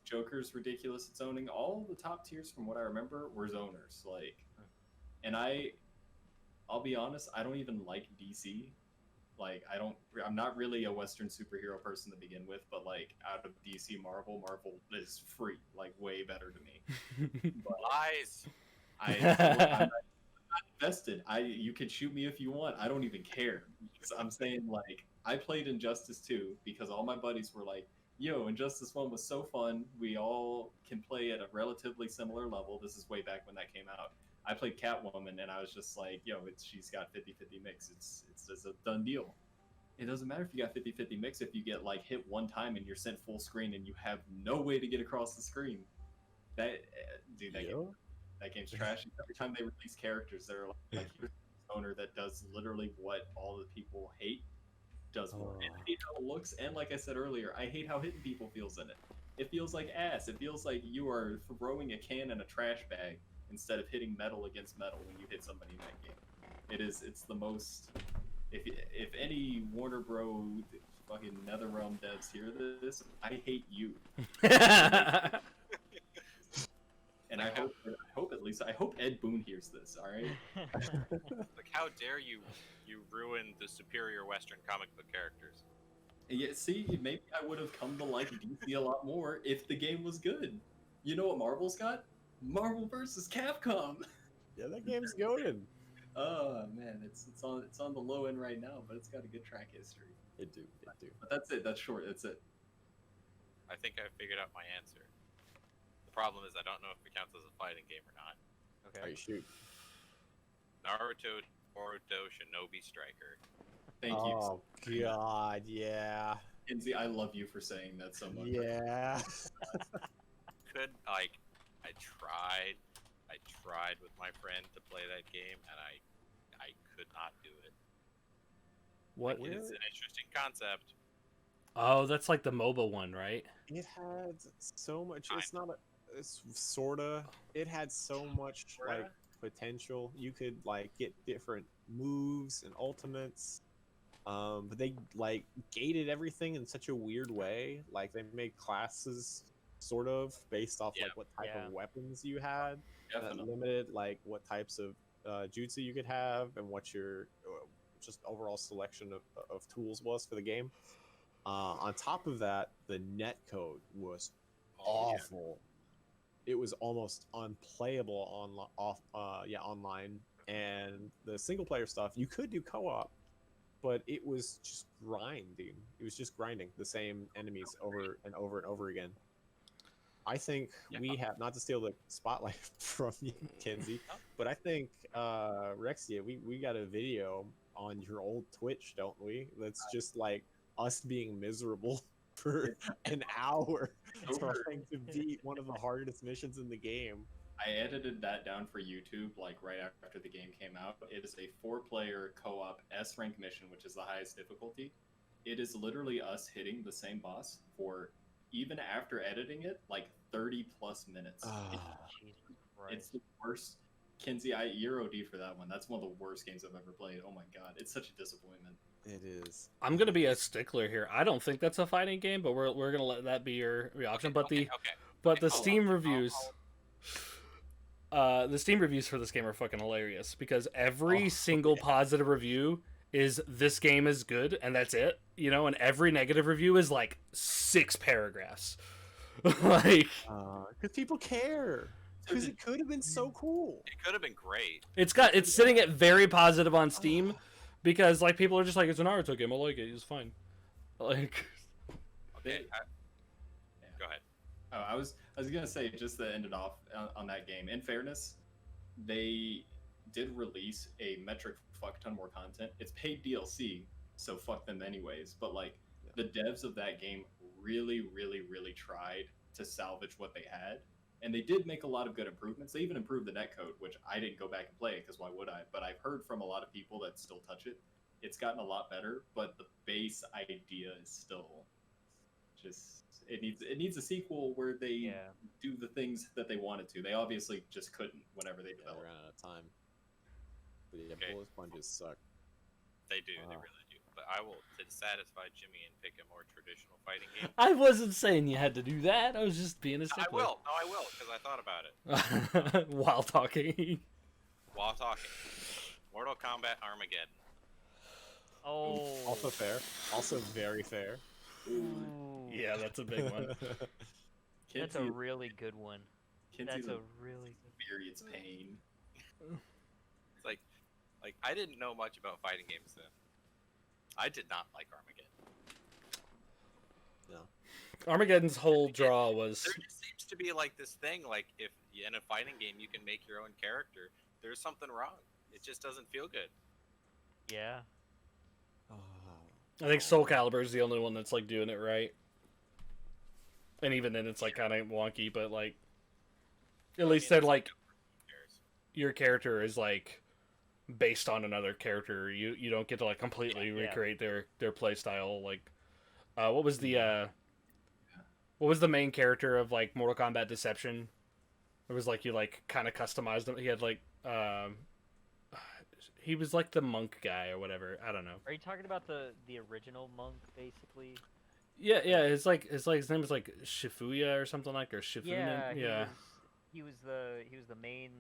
Joker's ridiculous at zoning. All the top tiers, from what I remember, were zoners. Like, and I'll be honest, I don't even like DC. Like, I'm not really a Western superhero person to begin with, but like out of DC, Marvel is free, like way better to me. But Lies. I'm not invested. You can shoot me if you want. I don't even care. So I'm saying, like, I played Injustice 2 because all my buddies were like, yo, Injustice 1 was so fun. We all can play at a relatively similar level. This is way back when that came out. I played Catwoman, and I was just like, yo, she's got 50-50 mix. It's a done deal. It doesn't matter if you got 50-50 mix if you get, like, hit one time and you're sent full screen and you have no way to get across the screen. That game's trash. Every time they release characters, they're like here's an owner that does literally what all the people hate does more. And I hate how it looks, and like I said earlier, I hate how hitting people feels in it. It feels like ass. It feels like you are throwing a can in a trash bag instead of hitting metal against metal when you hit somebody in that game. It's the most. If any Warner Bros. Fucking NetherRealm devs hear this, I hate you. And I hope Ed Boon hears this. All right. Like, how dare you ruin the superior Western comic book characters? Yeah, see, maybe I would have come to like DC a lot more if the game was good. You know what Marvel's got? Marvel versus Capcom. Yeah, that game's goated. Oh man, it's on the low end right now, but it's got a good track history. It do. But that's it. That's short. That's it. I think I figured out my answer. The problem is I don't know if it counts as a fighting game or not. Are you shoot? Naruto Boruto Shinobi Striker. Thank you. Oh God, yeah. Kinsey, I love you for saying that so much. Yeah. I tried with my friend to play that game, and I could not do it. What? It's an interesting concept. Oh, that's like the MOBA one, right? It had so much. It's not a. It's sorta. It had so much like potential. You could like get different moves and ultimates. But they like gated everything in such a weird way. Like they made classes sort of based off like what type of weapons you had. That limited like what types of jutsu you could have and what your just overall selection of tools was for the game. On top of that, the netcode was awful. It was almost unplayable online. And the single player stuff, you could do co-op, but it was just grinding. It was just grinding the same enemies over and over and over again. I think we have, not to steal the spotlight from you, Kenzie, but I think Rexia, we got a video on your old Twitch, don't we? That's just like us being miserable for an hour trying to beat one of the hardest missions in the game. I edited that down for YouTube like right after the game came out. It is a 4-player co-op S rank mission, which is the highest difficulty. It is literally us hitting the same boss for, even after editing it, like 30 plus minutes. It's the worst. Kenzie, you're OD for that one. That's one of the worst games I've ever played. Oh my god, it's such a disappointment. It is. I'm gonna be a stickler here. I don't think that's a fighting game, but we're gonna let that be your reaction. But the Steam reviews, the Steam reviews for this game are fucking hilarious because every single positive review is this game is good and that's it, you know, and every negative review is like 6 paragraphs. Like, because people care. Because it could have been so cool. It could have been great. It's sitting at very positive on Steam because like people are just like, it's a Naruto game, I like it, it's fine. Like, okay, go ahead. Oh, I was gonna say, just to end it off on that game. In fairness, they did release a metric fuck ton more content. It's paid DLC, so fuck them anyways. But like the devs of that game really tried to salvage what they had, and they did make a lot of good improvements. They even improved the netcode, which I didn't go back and play because why would I? But I've heard from a lot of people that still touch it. It's gotten a lot better, but the base idea is still just it needs a sequel where they Yeah. do the things that they wanted to. They obviously just couldn't whenever they Yeah, they developed. ran out of time. But yeah, Okay. bullet sponges suck. They do, they Ah. really do. But I will to satisfy Jimmy and pick a more traditional fighting game. I wasn't saying you had to do that. I was just being a I stickler. will. No, I will, because I thought about it While talking. while talking. Mortal Kombat Armageddon. Oh. Also fair. Also very fair. Ooh. Yeah, that's a big one. That's a really good one. Kinsey's That's a really good. experience pain. It's like I didn't know much about fighting games then. I did not like Armageddon. Armageddon's whole draw was There just seems to be like this thing, like if in a fighting game you can make your own character, there's something wrong. It just doesn't feel good. Yeah. I think Soul Calibur is the only one that's like doing it right. And even then it's like kind of wonky, but like at least they're like Who cares? your character is like based on another character. You don't get to like completely Yeah. recreate their play style. Like what was the main character of like Mortal Kombat Deception? It was like you like kind of customized him. He had like he was like the monk guy or whatever. I don't know. Are you talking about the original monk, basically? Yeah, it's like his name is like Shifuya or something like, or Shifunen. Yeah. He was the main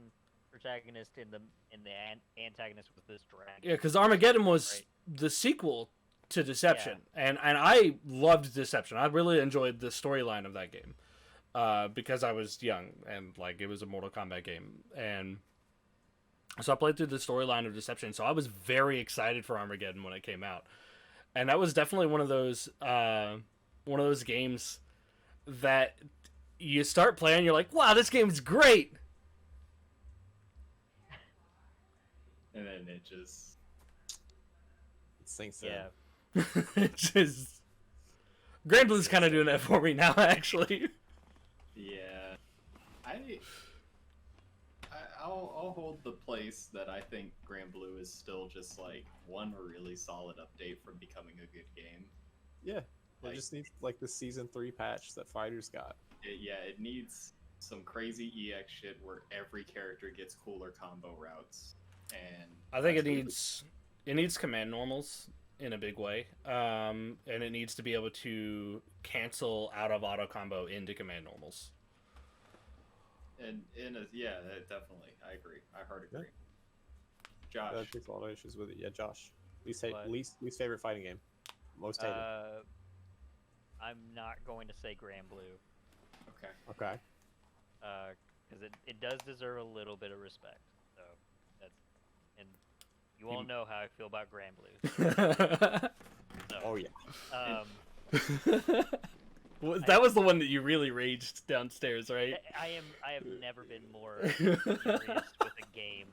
protagonist and the antagonist was this dragon. Yeah, because Armageddon was Right. the sequel to Deception, and I loved Deception. I really enjoyed the storyline of that game because I was young and like it was a Mortal Kombat game, and so I played through the storyline of Deception. So I was very excited for Armageddon when it came out, and that was definitely one of those games that you start playing, you're like, wow, this game's great. And then it just It sinks in. Yeah. It's just Grand Blue's kind of doing that for me now, actually. yeah. I'll hold the place that I think Grand Blue is still just like one really solid update from becoming a good game. Yeah. It Like- just needs like the season 3 patch that Fighters got. It needs some crazy EX shit where every character gets cooler combo routes. And I think it that's needs command normals in a big way, and it needs to be able to cancel out of auto combo into command normals. yeah, definitely. I agree. I hard agree. Josh, That takes a lot of issues with it. Yeah, Josh. What? Least favorite fighting game. Most hated. I'm not going to say Grand Blue, okay. Okay. because it does deserve a little bit of respect. So that's, and you all know how I feel about Grand Blue. So, Oh yeah. Well, that was the one that you really raged downstairs, right? I have never been more furious with a game.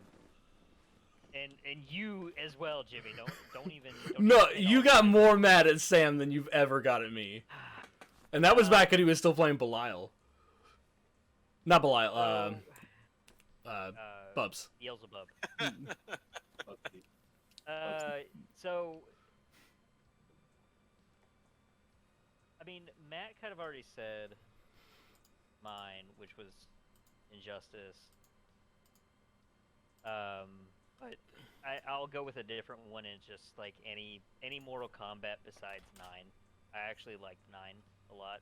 And you as well, Jimmy. Don't even. No, even you got acknowledge more mad at Sam than you've ever got at me. And that was back when he was still playing Belial. Not Belial, it. Bubs. Beelzebub. Okay. So, I mean, Matt kind of already said mine, which was Injustice. But I'll go with a different one, and it's just like any Mortal Kombat besides 9. I actually liked 9 a lot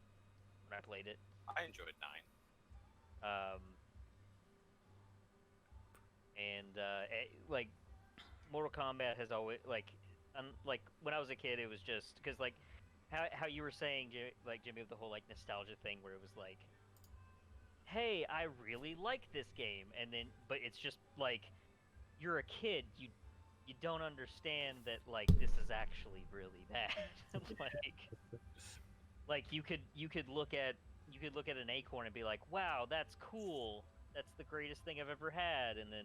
when I played it. I enjoyed 9. Like Mortal Kombat has always like when I was a kid, it was just because like how you were saying, Jimmy, with the whole like nostalgia thing, where it was like, hey, I really like this game, and then but it's just like you're a kid, you don't understand that like this is actually really bad. like you could look at an acorn and be like, wow, that's cool. That's the greatest thing I've ever had, and then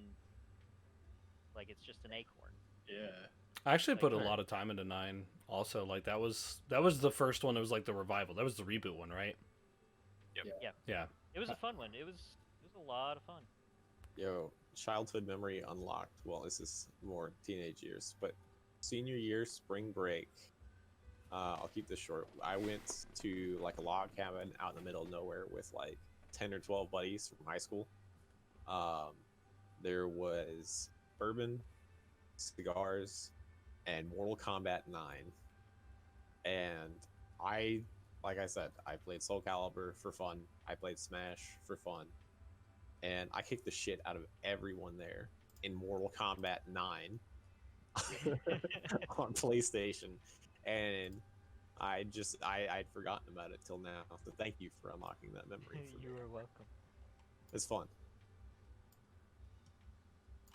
like it's just an acorn. Yeah. I actually put a Like- lot of time into 9 also. Like that was the first one. It was like the revival. That was the reboot one, right? Yep. Yeah. Yeah. It was a fun one. It was a lot of fun. Yo, childhood memory unlocked. Well, this is more teenage years, but senior year, spring break. I'll keep this short. I went to like a log cabin out in the middle of nowhere with like 10 or 12 buddies from high school. There was bourbon, cigars, and Mortal Kombat 9. And like I said, I played Soul Calibur for fun. I played Smash for fun. And I kicked the shit out of everyone there in Mortal Kombat 9 on PlayStation. And I'd forgotten about it till now. So thank you for unlocking that memory. For You me. are welcome. It's fun.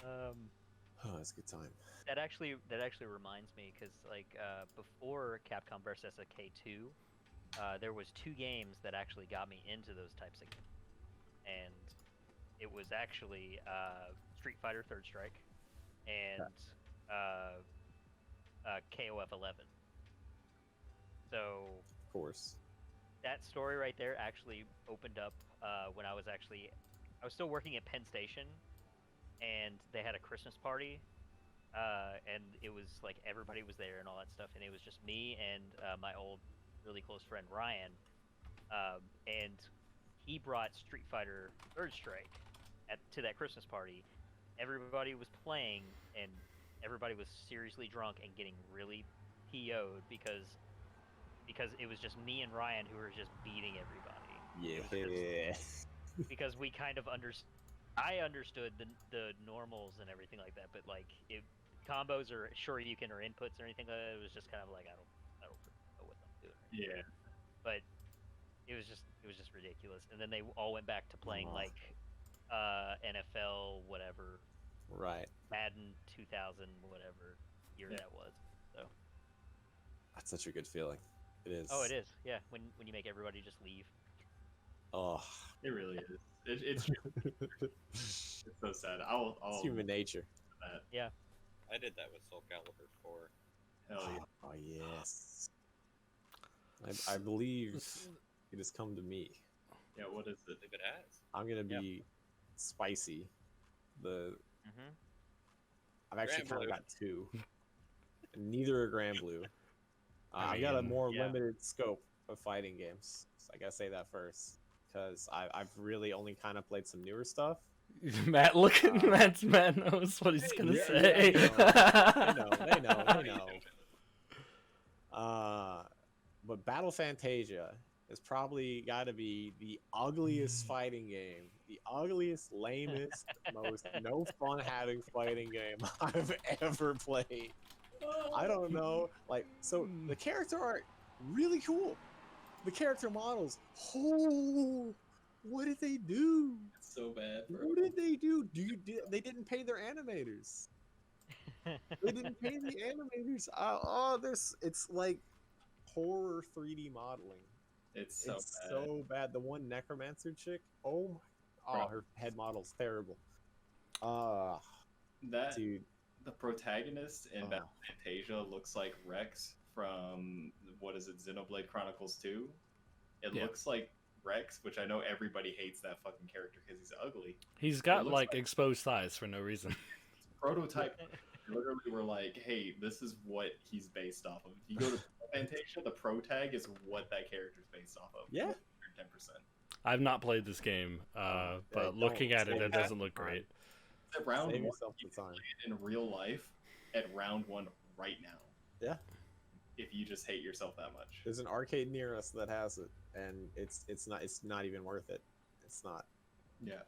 Oh, it's a good time. That actually reminds me, because like before Capcom vs. SNK 2, there was 2 games that actually got me into those types of games, and it was actually Street Fighter Third Strike and KOF 11. So Of course. that story right there actually opened up when I was still working at Penn Station, and they had a Christmas party, and it was like everybody was there and all that stuff, and it was just me and my old really close friend Ryan, and he brought Street Fighter Third Strike to that Christmas party. Everybody was playing, and everybody was seriously drunk and getting really PO'd because it was just me and Ryan who were just beating everybody. Yeah. Because we kind of I understood the normals and everything like that, but like combos or Shoryuken or inputs or anything like that, it was just kind of like I don't know what I'm doing. Yeah. But it was just ridiculous. And then they all went back to playing like NFL whatever, Right. Madden 2000 whatever year that was. So. That's such a good feeling. It is. Oh, it is. Yeah, when you make everybody just leave. Oh. It really is. It's so sad. I'll It's human nature. that. Yeah. I did that with Soul Calibur 4. Hell yeah. Oh yes. I believe it has come to me. Yeah, what is it? Leave it as. I'm gonna be spicy. Mm-hmm. I've actually Grand kind of Blue. got 2. Neither are Grand Blue. I got a mean, more yeah. limited scope of fighting games. So I gotta say that first, because I've really only kind of played some newer stuff. Matt, look at Matt knows what he's gonna yeah, say. They know. But Battle Fantasia has probably got to be the ugliest fighting game, the ugliest, lamest, most no fun having fighting game I've ever played. I don't know, like, so the character art really cool. The character models, oh, what did they do? It's so bad, bro. What did they do? They didn't pay their animators. They didn't pay the animators. It's like horror 3D modeling. It's so It's bad. so bad. The one necromancer chick, oh my, her head model's terrible. That Dude, the protagonist in Oh. Battle Fantasia looks like Rex from what is it, Xenoblade Chronicles 2? It Yeah. looks like Rex, which I know everybody hates that fucking character because he's ugly. He's got looks like like- exposed thighs for no reason. Prototype literally were like, hey, this is what he's based off of. If you go to Fantasia, the pro tag is what that character's based off of. Yeah. 10%. I've not played this game, but don't looking at it, save it that doesn't look time. great. At round save one, yourself you the can time. play it in real life at round 1 right now. Yeah. If you just hate yourself that much. There's an arcade near us that has it, and it's not even worth it. It's not. Yeah.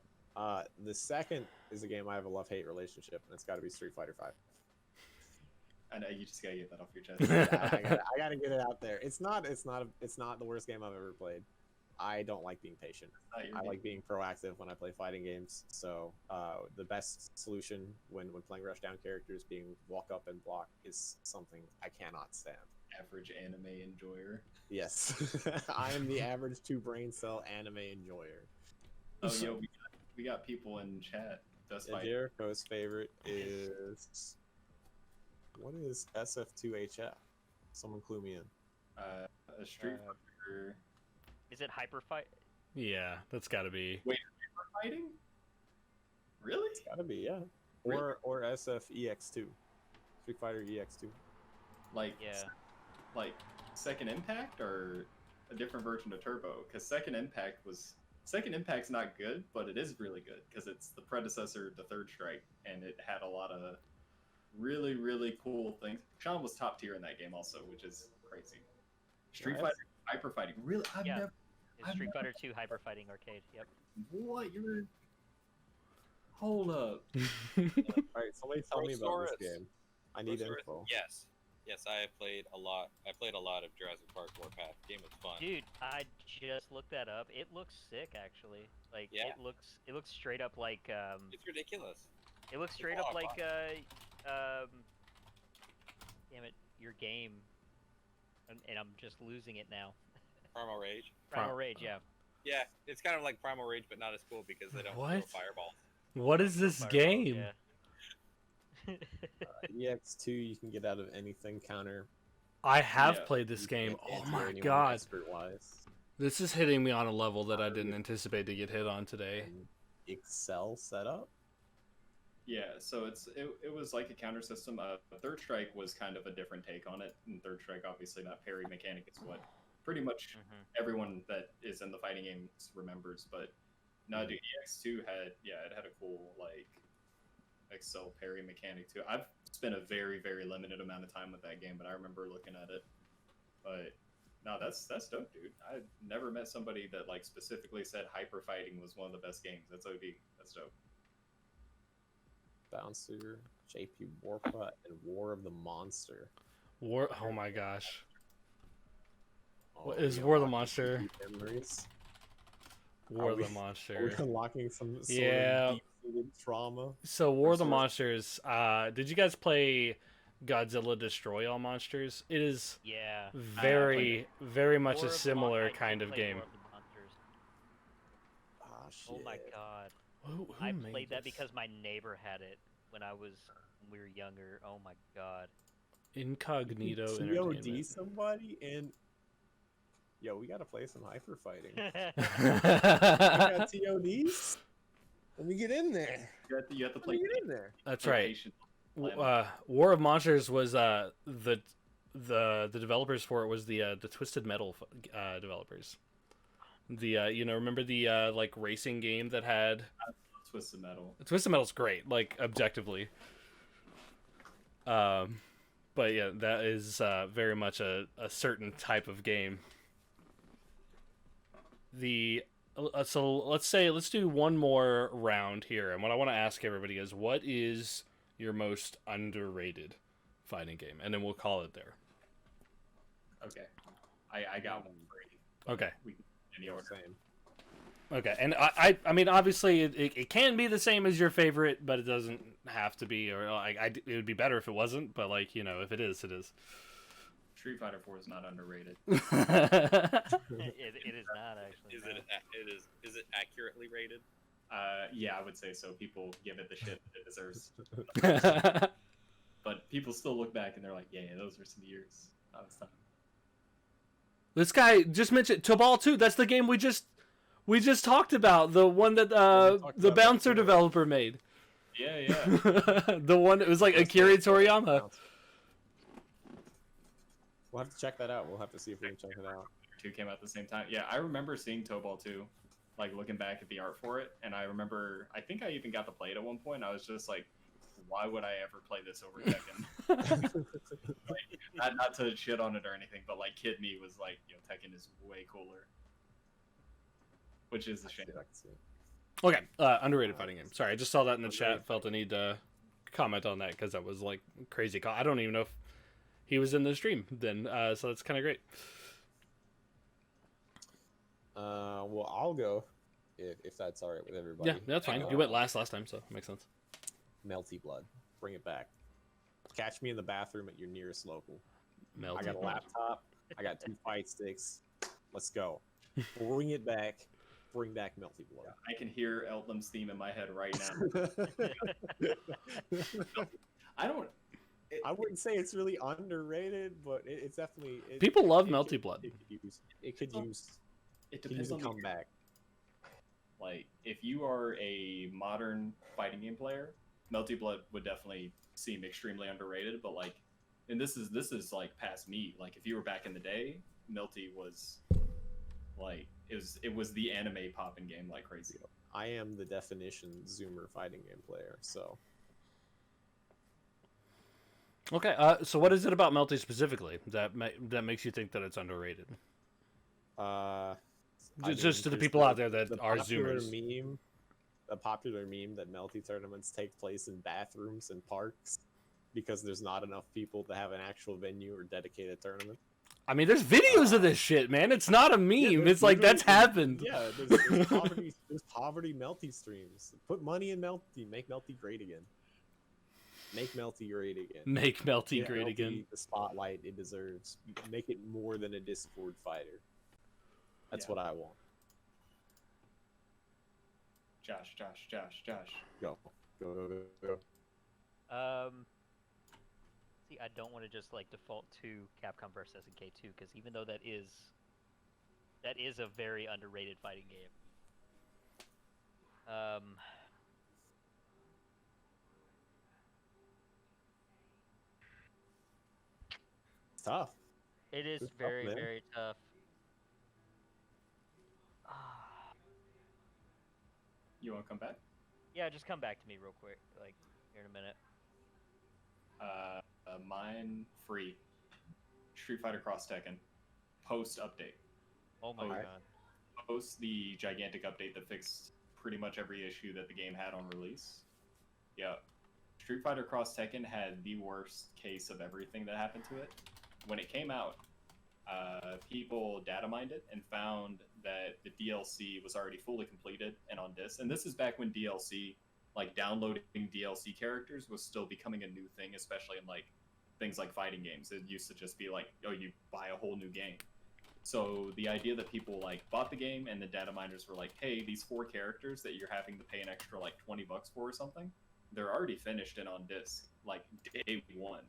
The second is a game I have a love-hate relationship, and it's got to be Street Fighter 5. I know you just gotta get that off your chest. I gotta get it out there. It's not the worst game I've ever played. I don't like being patient. Not your I game. like being proactive when I play fighting games. So the best solution when playing rushdown characters being walk up and block is something I cannot stand. Average anime enjoyer. Yes, I am the average 2 brain cell anime enjoyer. Oh, yo, we got people in chat. Dust Yeah, Fight. Jericho's favorite is what is SF2HF? Someone clue me in. A Street Fighter Is it Hyper Fight? Yeah, that's got to be. fighting. Really? It's gotta be, yeah. Really? Or SFEX2, Street Fighter EX2. Like Yeah. like Second Impact or a different version of Turbo? Because Second Impact's not good, but it is really good because it's the predecessor to Third Strike, and it had a lot of really, really cool things. Sean was top tier in that game also, which is crazy. Street Nice. Fighter Hyper Fighting. Really? Yeah. Never. It's Street Fighter 2 Hyper Fighting Arcade. Yep. What? You're. Hold up. Alright, somebody tell me about this Brosaurus. game. I need Brosaurus, info. Yes. Yes, I have played a lot. I played a lot of Jurassic Park Warpath. Game was fun. Dude, I just looked that up. It looks sick, actually. Like, Yeah. it looks straight up like, It's ridiculous. it looks straight a up lot of like, damn it, your game. And I'm just losing it now. Primal Rage. Primal Rage, yeah. Yeah, it's kind of like Primal Rage, but not as cool because they don't throw What? fireballs. What is this Fireballs, game? yeah. EX2, you can get out of anything counter. I have Yeah. played this You game. can't Oh answer my anyone god. expert-wise. This is hitting me on a level that I didn't anticipate to get hit on today. And Excel setup. Yeah, so it was like a counter system. Third Strike was kind of a different take on it. And Third Strike, obviously, that parry mechanic is what pretty much Mhm. everyone that is in the fighting games remembers. But no, dude, EX2 had it had a cool like Excel parry mechanic too. I've spent a very, very limited amount of time with that game, but I remember looking at it. But no, that's dope, dude. I've never met somebody that like specifically said Hyper Fighting was one of the best games. That's OD. That's dope. Bouncer, JP Warpa, and War of the Monster. Oh my gosh. What Oh, is we War of the unlocked Monster? deep memories. War Are of the we- Are Monster. we unlocking some sort Yeah. of deep-seated trauma? So War of the Resource- Monsters, did you guys play Godzilla Destroy All Monsters? It is Yeah. very, very much War a of the similar I did kind of play game. War of the Monsters. Ah, shit. Oh my god. Who I made played that this? because my neighbor had it when we were younger. Oh my god. Incognito TOD Entertainment. somebody and yo, we gotta play some hyper fighting. I That's got TODs. Let me get in there. You have to Let play. me get in there. right. patient. War of Monsters was the developers for it was the Twisted Metal developers. The remember the like racing game that had Twisted Metal. Twisted Metal's great, like objectively. But yeah, that is very much a certain type of game. So let's do one more round here, and what I want to ask everybody is, what is your most underrated fighting game, and then we'll call it there. Okay, I got one for you. Okay. We can any order. Same. Okay, and I mean, obviously, it can be the same as your favorite, but it doesn't have to be, or like it would be better if it wasn't, but like if it is, it is. Street Fighter 4 is not underrated. it is not actually. Is no. is it accurately rated? Yeah, I would say so. People give it the shit that it deserves, but people still look back and they're like, "Yeah, those were some years." That was time. This guy just mentioned Tobal 2. That's the game we just talked about. The one that talked the about Bouncer that too. developer made. Yeah, yeah. The one that was like Akira Toriyama. We'll have to check that out. We'll have to see if we can check it out. 2 came out at the same time. Yeah, I remember seeing Tobal 2, like looking back at the art for it, and I remember, I think I even got to play it at one point. I was just like, why would I ever play this over Tekken? not to shit on it or anything, but like kid me was like, Tekken is way cooler, which is a shame. I can see it. Okay, underrated fighting game. Sorry, I just saw that in the chat. Felt the need to comment on that because that was like crazy. I don't even know if he was in the stream then, so that's kind of great. Well, I'll go if that's all right with everybody. Yeah, that's fine. You went last time, so it makes sense. Melty Blood. Bring it back. Catch me in the bathroom at your nearest local. Melty I got a Blood. laptop. I got 2 fight sticks. Let's go. Bring it back. Bring back Melty Blood. I can hear Eltham's theme in my head right now. I don't. I wouldn't say it's really underrated, but it's definitely. People love it Melty could- Blood. It could use. It Could depends use a on the comeback. Like, if you are a modern fighting game player, Melty Blood would definitely seem extremely underrated. But like, and this is like past me. Like if you were back in the day, Milty was like it was the anime popping game like crazy. I am the definition Zoomer fighting game player, so Okay, so what is it about Melty specifically that that makes you think that it's underrated? Just to the there's people out there that the are popular Zoomers. meme, the popular meme that Melty tournaments take place in bathrooms and parks because there's not enough people to have an actual venue or dedicated tournament. I mean, there's videos of this shit, man. It's not a meme. Yeah, It's like that's happened. Yeah, there's poverty Melty streams. Put money in Melty, make Melty great again. Make Melty great again. Make Melty Give great Melty again. the spotlight it deserves. Make it more than a Discord fighter. That's Yeah. what I want. Josh. Go. See, I don't want to just like default to Capcom vs SNK 2 because even though that is a very underrated fighting game. It's tough. It is It's tough, very, man. very tough. You want to come back? Yeah, just come back to me real quick, like here in a minute. Mine free. Street Fighter Cross Tekken. Post update. Oh my Alright. god. Post the gigantic update that fixed pretty much every issue that the game had on release. Yeah. Street Fighter Cross Tekken had the worst case of everything that happened to it. When it came out, people data mined it and found that the DLC was already fully completed and on disc. And this is back when DLC, like downloading DLC characters, was still becoming a new thing, especially in like things like fighting games. It used to just be like, oh, you buy a whole new game. So the idea that people like bought the game and the data miners were like, hey, these 4 characters that you're having to pay an extra like $20 for or something, they're already finished and on disc, like day 1.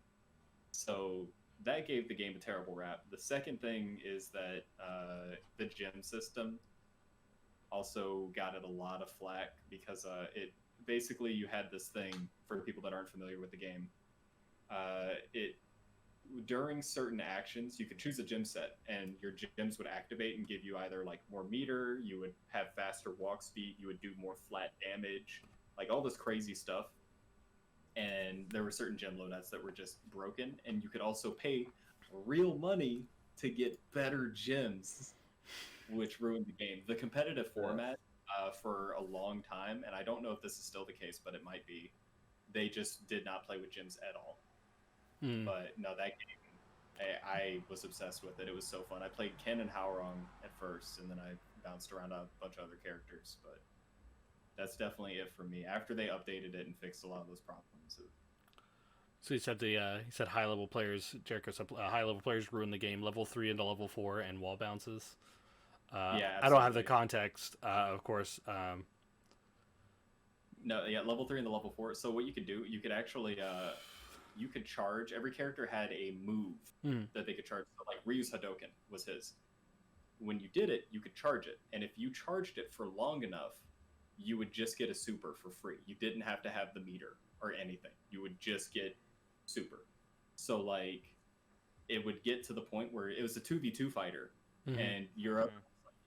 So that gave the game a terrible rap. The second thing is that the gem system also got it a lot of flack because it basically, you had this thing for people that aren't familiar with the game. During certain actions, you could choose a gym set, and your gyms would activate and give you either like more meter, you would have faster walk speed, you would do more flat damage, like all this crazy stuff. And there were certain gem loadouts that were just broken, and you could also pay real money to get better gyms, which ruined the game. The competitive format for a long time, and I don't know if this is still the case, but it might be, they just did not play with gyms at all. But no, that game, I was obsessed with it. It was so fun. I played Ken and Howrong at first, and then I bounced around a bunch of other characters, but that's definitely it for me. After they updated it and fixed a lot of those problems. So he said high level players. Jericho said high level players ruin the game. Level 3 into level 4 and wall bounces. Yeah, I don't have the absolutely. context, of course. No, yeah, level 3 and the level 4. So what you could do, you could actually, you could charge. Every character had a move that they could charge. So like Ryu's Hadoken was his. When you did it, you could charge it, and if you charged it for long enough, you would just get a super for free. You didn't have to have the meter or anything. You would just get super. So like, it would get to the point where it was a 2v2 fighter, and you're up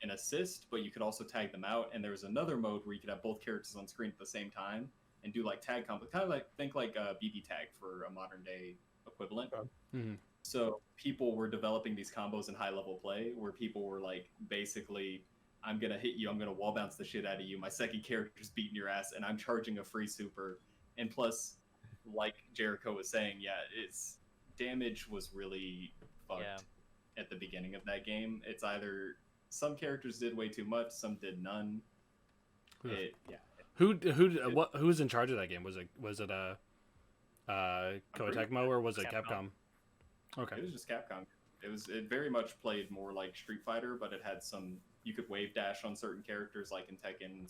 an assist, but you could also tag them out. And there was another mode where you could have both characters on screen at the same time and do like tag combo, kind of like think like BB tag for a modern day equivalent. So people were developing these combos in high level play where people were like, basically, I'm gonna hit you, I'm gonna wall bounce the shit out of you, my second character's beating your ass, and I'm charging a free super. And plus, like Jericho was saying, yeah, its damage was really fucked at the beginning of that game. It's either some characters did way too much, some did none. Who was in charge of that game? Was it Koei Tecmo or was it Capcom? Okay. It was just Capcom. It very much played more like Street Fighter, but it had some, you could wave dash on certain characters, like in Tekken.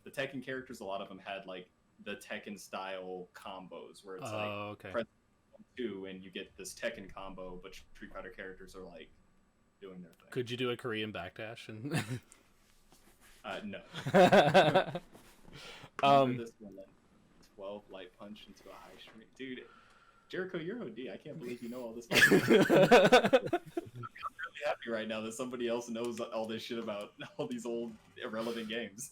The Tekken characters, a lot of them had like the Tekken style combos where it's press 2 and you get this Tekken combo, but Street Fighter characters are like doing their thing. Could you do a Korean backdash? And no. This one, 12 light punch into a high stream, dude. Jericho, you're OD. I can't believe you know all this. I'm really happy right now that somebody else knows all this shit about all these old irrelevant games.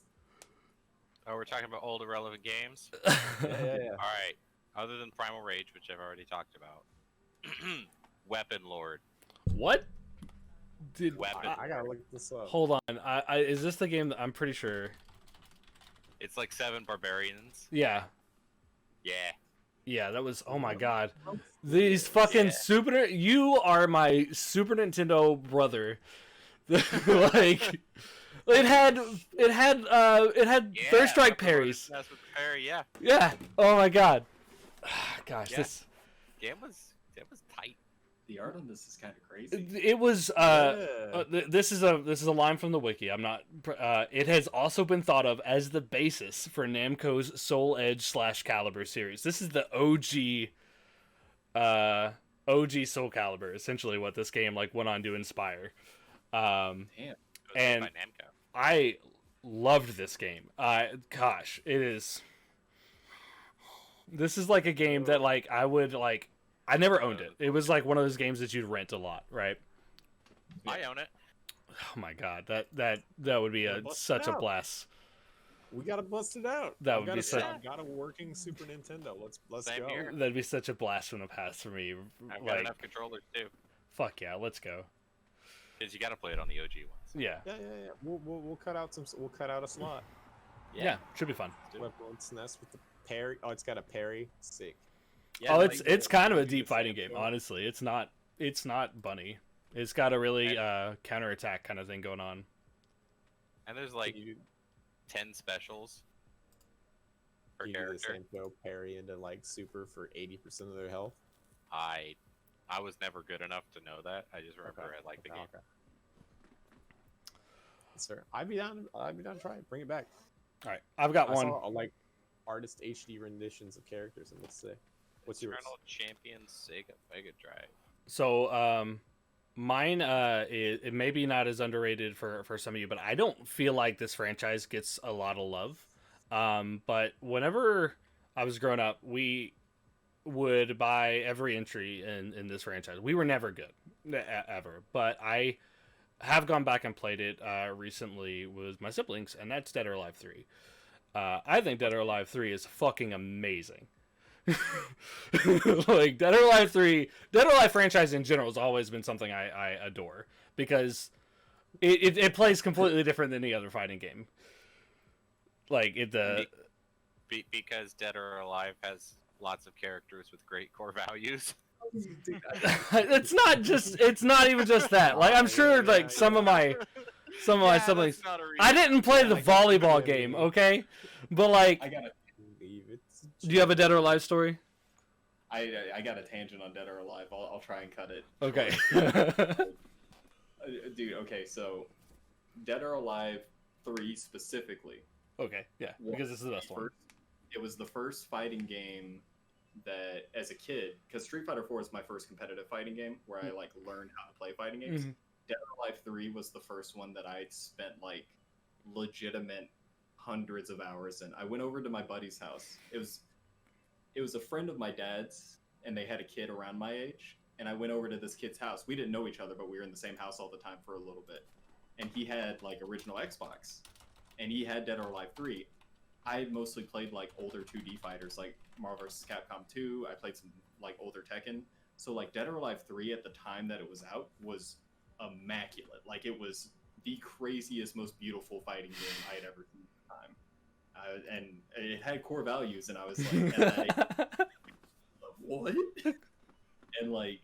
Oh, we're talking about old irrelevant games. Yeah. All right. Other than Primal Rage, which I've already talked about, Weapon Lord. What? Did Weapon. I gotta look this up. hold on? Is this the game that I'm pretty sure? It's like 7 barbarians. Yeah, Yeah. yeah. That was. Oh my god. These fucking Yeah. You are my Super Nintendo brother. Like, it had Yeah. Third Strike Weapon Lord parries. is messed with the parry, yeah. Yeah. Oh my god. Gosh, Yeah. this. Game was tight. The art on this is kind of crazy. It was. Yeah. This is a line from the wiki. I'm not. It has also been thought of as the basis for Namco's Soul Edge / Calibur series. This is the OG. OG Soul Calibur, essentially what this game like went on to inspire. Damn. It was And- made by Namco. I loved this game. Gosh, it is. This is like a game that like I would like. I never owned it. It was like one of those games that you'd rent a lot, right? I own it. Oh my god, that would be Yeah, bust it such a out. blast. We gotta bust it out. That I've would got be a- so- I've got a working Super Nintendo. Let's Same go. here. That'd be such a blast from the past for me. I've got Like, enough controllers too. fuck yeah, let's go. Because you got to play it on the OG ones. Yeah, Yeah. We'll cut out some. We'll cut out a slot. yeah, should be fun. Dude. Weapon SNES with the parry. Oh, it's got a parry. Sick. Oh, like, it's kind of a like deep the fighting same game. thing. Honestly, it's not bunny. It's got a really counterattack kind of thing going on. and there's like Can you, 10 specials per can you do the character. same throw parry into like super for 80% of their health? I was never good enough to know that. I just remember I liked the game. Okay. Yes, sir. I'd be down. To try it. Bring it back. All right, I've got I one. saw like artist HD renditions of characters, and let's see. What's yours? Eternal Champion Sega Mega Drive. So, mine it may be not as underrated for some of you, but I don't feel like this franchise gets a lot of love. But whenever I was growing up, we would buy every entry in this franchise. We were never good ever, but I have gone back and played it recently with my siblings, and that's Dead or Alive 3. I think Dead or Alive 3 is fucking amazing. Like Dead or Alive 3, Dead or Alive franchise in general has always been something I adore because it plays completely different than any other fighting game. Like Because Dead or Alive has lots of characters with great core values. it's not even just that. Like I'm sure like some of my siblings. That's not a I reason. didn't play the I can- volleyball game, okay? But like, I got a Leave it. do you have a Dead or Alive story? I got a tangent on Dead or Alive. I'll try and cut it. Okay. Dude, okay, so Dead or Alive 3 specifically. Okay, yeah, because this is the best one. It was the first fighting game that, as a kid, because Street Fighter 4 is my first competitive fighting game where I like learned how to play fighting games. Mhm. Dead or Alive 3 was the first one that I spent like legitimate hundreds of hours in. I went over to my buddy's house. It was a friend of my dad's, and they had a kid around my age. And I went over to this kid's house. We didn't know each other, but we were in the same house all the time for a little bit. And he had like original Xbox, and he had Dead or Alive 3. I mostly played like older 2D fighters, like Marvel vs. Capcom 2. I played some like older Tekken. So like Dead or Alive 3 at the time that it was out was immaculate. Like it was the craziest, most beautiful fighting game I had ever seen at the time. And it had core values, and I was like, what? And like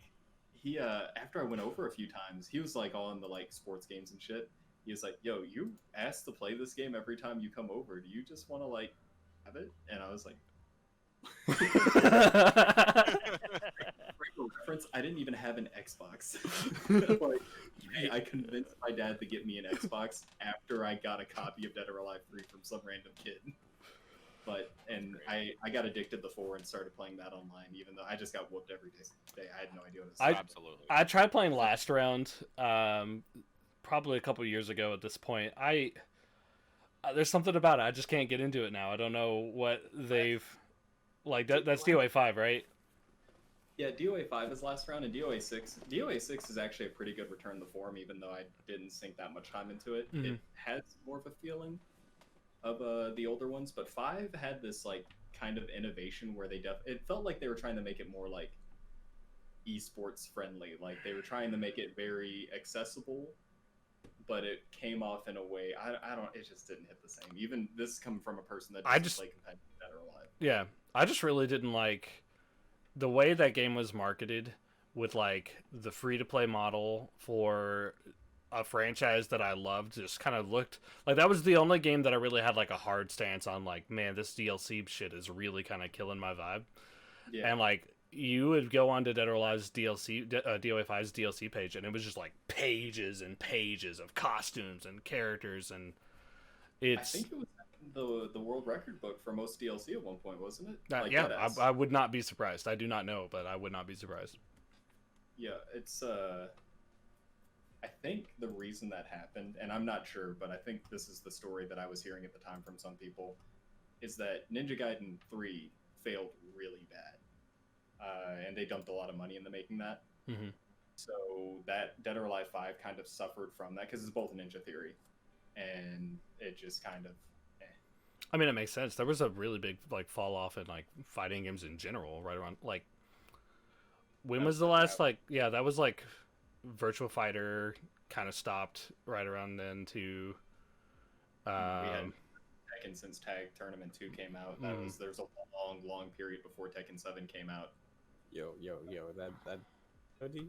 he after I went over a few times, he was like all in the like sports games and shit. He was like, yo, you asked to play this game every time you come over. Do you just want to like have it? And I was like, for reference, I didn't even have an Xbox. Like, I convinced my dad to get me an Xbox after I got a copy of Dead or Alive 3 from some random kid. But I got addicted to 4 and started playing that online, even though I just got whooped every day. I had no idea what it was. Absolutely. I tried playing Last Round, probably a couple years ago at this point. There's something about it. I just can't get into it now. I don't know what they've like. That's DOA 5, right? Yeah, DOA 5 is last round, and DOA 6. DOA 6 is actually a pretty good return to form, even though I didn't sink that much time into it. Mhm. It has more of a feeling of the older ones, but 5 had this like kind of innovation where it felt like they were trying to make it more like esports friendly. Like they were trying to make it very accessible, but it came off in a way I don't. It just didn't hit the same. Even this coming from a person that doesn't play competitive Dead or Alive. Yeah, I just really didn't like the way that game was marketed with like the free to play model for a franchise that I loved. Just kind of looked like that was the only game that I really had like a hard stance on. Like, man, this DLC shit is really kind of killing my vibe. Yeah. And like you would go on to Dead or Alive's DOA 5's DLC page, and it was just like pages and pages of costumes and characters, and I think it was the world record book for most DLC at one point, wasn't it? Like yeah, Deadass. I would not be surprised. I do not know, but I would not be surprised. Yeah, it's I think the reason that happened, and I'm not sure, but I think this is the story that I was hearing at the time from some people, is that Ninja Gaiden 3 failed really bad. And they dumped a lot of money into making that. Mm-hmm. So that Dead or Alive 5 kind of suffered from that because it's both Ninja Theory, and it just kind of. I mean, it makes sense. There was a really big like fall off in like fighting games in general, right around like. When was the last like? Yeah, that was like, Virtua Fighter kind of stopped right around then too. We had Tekken since Tag Tournament 2 came out. There's a long period before Tekken 7 came out. Yo, that hoodie,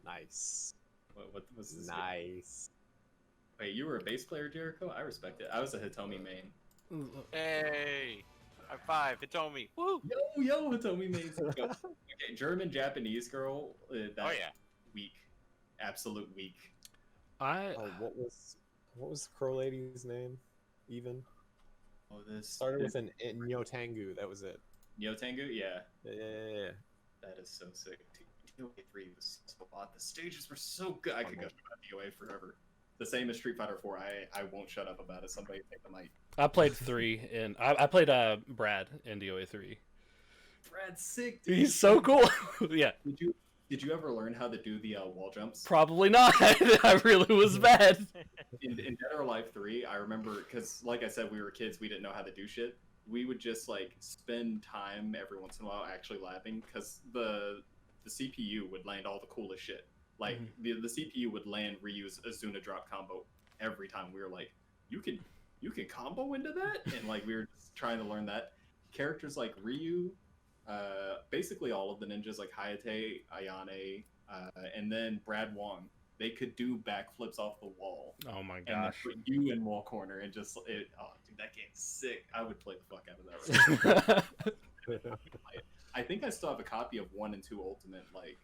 nice. What was this? Nice. Wait, you were a bass player, Jericho? I respect it. I was a Hitomi main. Hey, high five, Hitomi. Woo! Yo, Hitomi main. Okay, German Japanese girl. That's weak, absolute weak. What was the Crow lady's name? Even This started with an Nyotangu. That was it. Nyotangu, yeah. Yeah. That is so sick. DOA 3 was so hot. The stages were so good. I could go about DOA forever. The same as Street Fighter 4. I won't shut up about it. Somebody take the mic. I played 3 and I played Brad in DOA 3. Brad's sick, dude. He's so cool. Yeah. Did you ever learn how to do the wall jumps? Probably not. I really was bad. In Dead or Alive 3, I remember because, like I said, we were kids. We didn't know how to do shit. We would just like spend time every once in a while actually labbing because the CPU would land all the coolest shit. Like the CPU would land Ryu's Azuna drop combo every time. We were like, you can combo into that, and like we were just trying to learn that. Characters like Ryu, basically all of the ninjas like Hayate, Ayane, and then Brad Wong. They could do backflips off the wall. Oh my And gosh. put you in wall corner and just dude, that game's sick. I would play the fuck out of that. Right I think I still have a copy of 1 and 2 Ultimate, like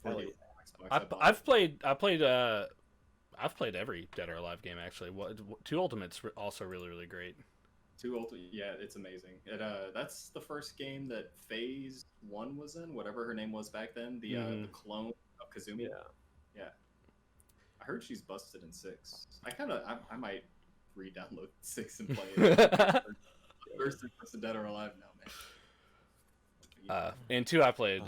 for the Xbox. I've played every Dead or Alive game actually. 2 Ultimate's also really great. 2 Ultimate, yeah, it's amazing. That's the first game that Phase 1 was in, whatever her name was back then. The clone of Kazumi. Yeah. I heard she's busted in 6. I might re-download 6 and play it. First person Dead or Alive now, man. In 2 I played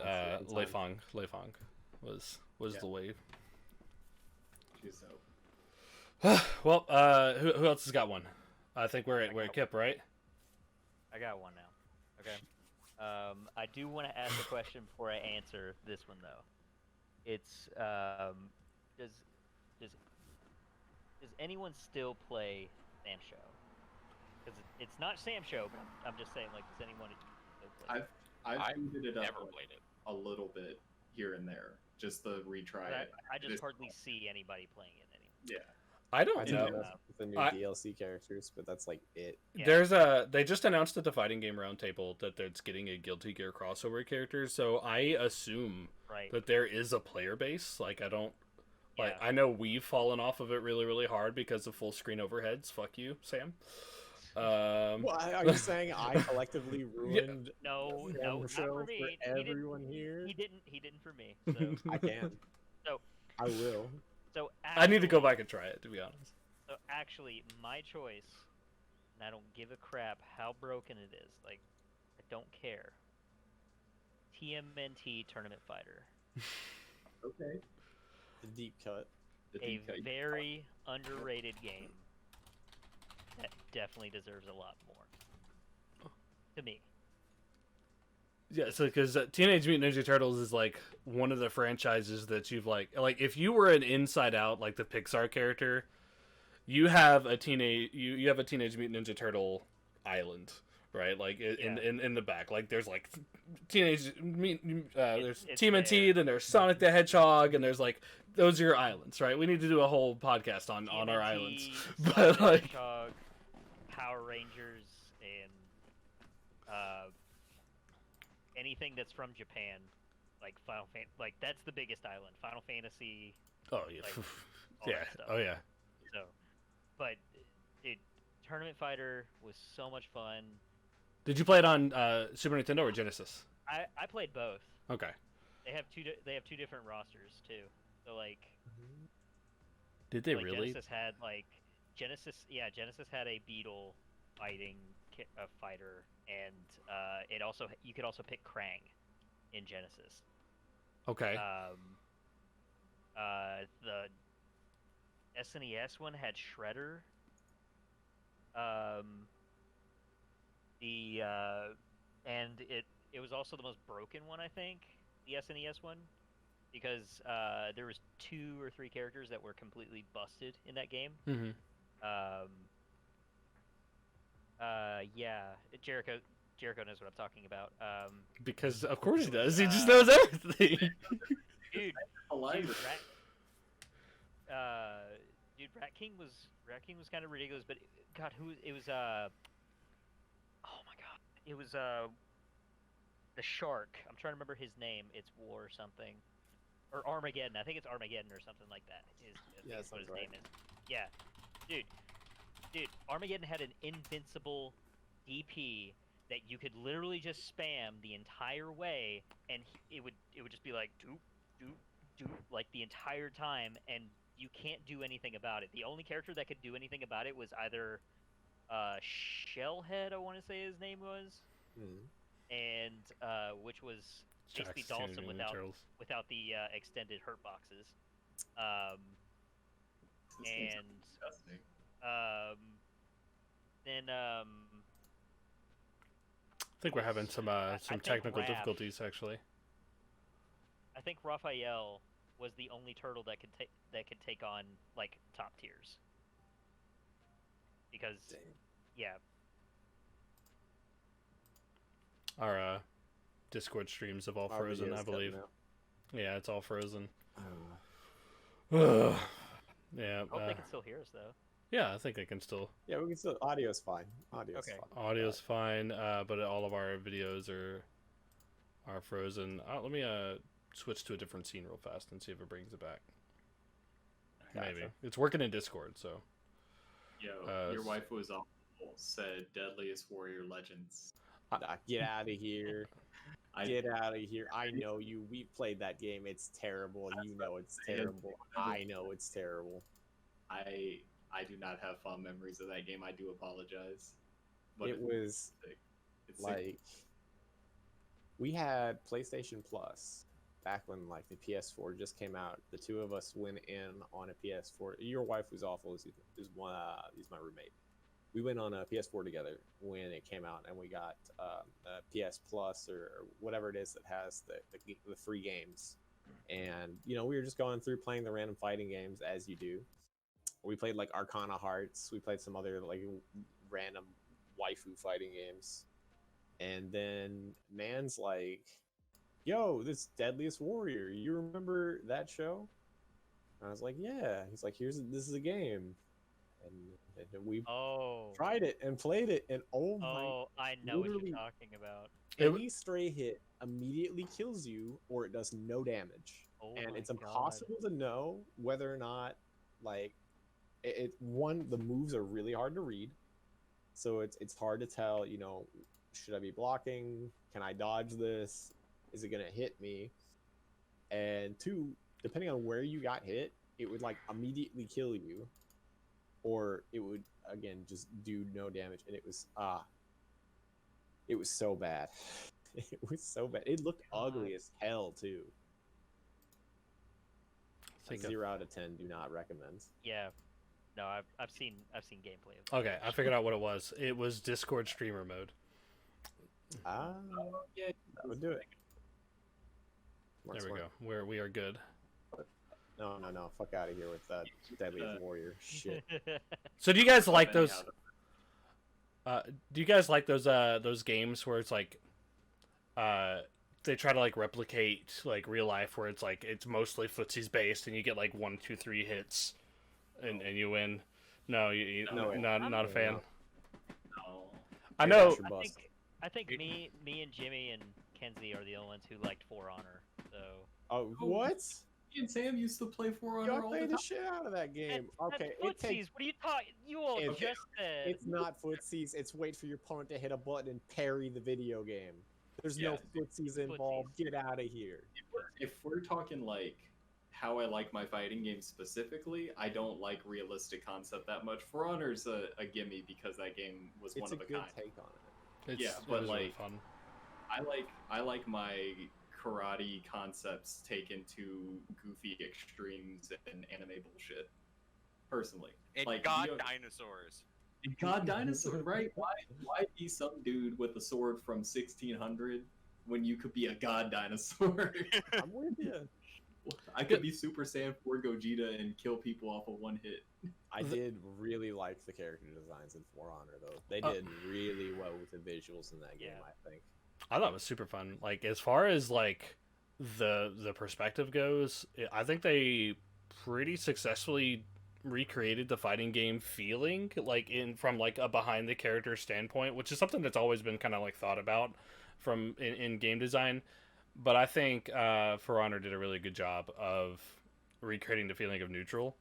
Lei Feng. Lei Feng was the wave. She's dope. Well, who else has got one? I think we're at Kip, right? I got one now. Okay. I do want to ask a question before I answer this one though. It's does anyone still play Sam Show? Because it's not Sam Show, but I'm just saying, like, does anyone still play? I've booted it up Never played it. a little bit here and there, just to retry it. I just hardly see anybody playing it anymore. Yeah. I don't I know. know with the new DLC characters, but that's like it. Yeah. They just announced at the Fighting Game Roundtable that it's getting a Guilty Gear crossover character, so I assume that there is a player base. Like I know we've fallen off of it really hard because of full screen overheads. Fuck you, Sam. Well, are you saying I collectively ruined? No, Sam not Show for me. for everyone here? He didn't for me. So. I can. So I will. So I need to go back and try it, to be honest. So actually, my choice, and I don't give a crap how broken it is. Like, I don't care. TMNT Tournament Fighter. Okay. The deep cut. The A deep cut. very underrated game that definitely deserves a lot more. To me. Yeah, so because Teenage Mutant Ninja Turtles is like one of the franchises that you've like if you were an Inside Out like the Pixar character, you have a Teenage Mutant Ninja Turtle island, right? Like in the back, like there's like Teenage Mutant, there's it's TMNT, there. then there's Sonic the Hedgehog, and there's like those are your islands, right? We need to do a whole podcast on our TMNT, islands, Sonic but the like Hedgehog, Power Rangers, and anything that's from Japan, like like that's the biggest island. Final Fantasy, oh yeah, like, all yeah, that stuff. oh yeah. So, but dude, Tournament Fighter was so much fun. Did you play it on Super Nintendo or Genesis? I played both. Okay. They have two different rosters too. So like, Did they like really? Genesis had a Beetle fighting fighter, and you could also pick Krang in Genesis. Okay. The SNES one had Shredder. And it was also the most broken one, I think, the SNES one, because there was 2 or 3 characters that were completely busted in that game. Mm-hmm. Yeah, Jericho knows what I'm talking about. Because of course he does. He just knows everything. Dude, Alive. Rat King was kind of ridiculous, but God, it was oh my God, it was the shark. I'm trying to remember his name. It's War or something, or Armageddon. I think it's Armageddon or something like that. That's what his name is. Yeah, dude, Armageddon had an invincible DP that you could literally just spam the entire way, and it would just be like doop doop doop like the entire time, and you can't do anything about it. The only character that could do anything about it was either Shellhead, I want to say his name was, and which was basically Dawson without the extended hurt boxes. And then I think we're having some technical difficulties actually. I think Raphael was the only turtle that could take on like top tiers. Because yeah. Our Discord streams have all frozen, I believe. Yeah, it's all frozen. Yeah. I hope they can still hear us though. Yeah, I think they can still. Yeah, we can still. Audio's fine. Audio's fine, but all of our videos are frozen. Let me switch to a different scene real fast and see if it brings it back. Gotcha. Maybe it's working in Discord, so. Yo, your wife was awful. Said Deadliest Warrior Legends. Get out of here. Get out of here. I know you. We played that game. It's terrible. You know it's terrible. I know it's terrible. I do not have fond memories of that game. I do apologize. But it was it's like we had PlayStation Plus back when like the PS4 just came out. The two of us went in on a PS4. Your wife was awful. He's my roommate. We went on a PS4 together when it came out, and we got a PS Plus or whatever it is that has the free games. And we were just going through playing the random fighting games as you do. We played like Arcana Hearts. We played some other like random waifu fighting games. And then man's like, yo, this Deadliest Warrior, you remember that show? And I was like, yeah. He's like, this is a game. And we tried it and played it, and I know what you're talking about. Any stray hit immediately kills you, or it does no damage. And it's impossible to know whether or not, like, the moves are really hard to read. So it's hard to tell, should I be blocking? Can I dodge this? Is it going to hit me? And 2, depending on where you got hit, it would, like, immediately kill you. Or it would, again, just do no damage. And it was so bad. It was so bad. It looked ugly as hell too. Think of- 0 out of 10. Do not recommend. Yeah. No, I've seen gameplay of that. Okay, I figured out what it was. It was Discord streamer mode. Ah, Yeah, that would do it. Smart, There we smart. go. We are good. No, fuck out of here with that Deadly Warrior shit. So do you guys like Anyhow, those? Do you guys like those games where it's like, they try to like replicate like real life, where it's like it's mostly footsies based, and you get like 1, 2, 3 hits, and you win? No, you No way. not a fan. no. I know. Your bust. I think me and Jimmy and Kenzie are the only ones who liked For Honor. So Oh, what? Me and Sam used to play For Honor Y'all all play the the time. shit out of that game. Okay, that's it takes. footsies. What are you talking? You all It's- just said. It's not footsies. It's wait for your opponent to hit a button and parry the video game. There's no Yeah. footsies involved. Get out of here. If we're talking like how I like my fighting games specifically, I don't like realistic concept that much. For Honor's a gimme because that game was It's one a of a good kind. take on it. It's, Yeah, it but, is really like, fun. I like my karate concepts taken to goofy extremes and anime bullshit. Personally, And like God you know- dinosaurs. God dinosaur, right? Why be some dude with a sword from 1600 when you could be a god dinosaur? I'm with you. I could be Super Saiyan 4 Gogeta and kill people off of one hit. I did really like the character designs in For Honor, though. They did really well with the visuals in that game, Yeah. I think. I thought it was super fun. Like as far as like the perspective goes, I think they pretty successfully recreated the fighting game feeling, like from like a behind the character standpoint, which is something that's always been kind of like thought about from in game design. But I think For Honor did a really good job of recreating the feeling of neutral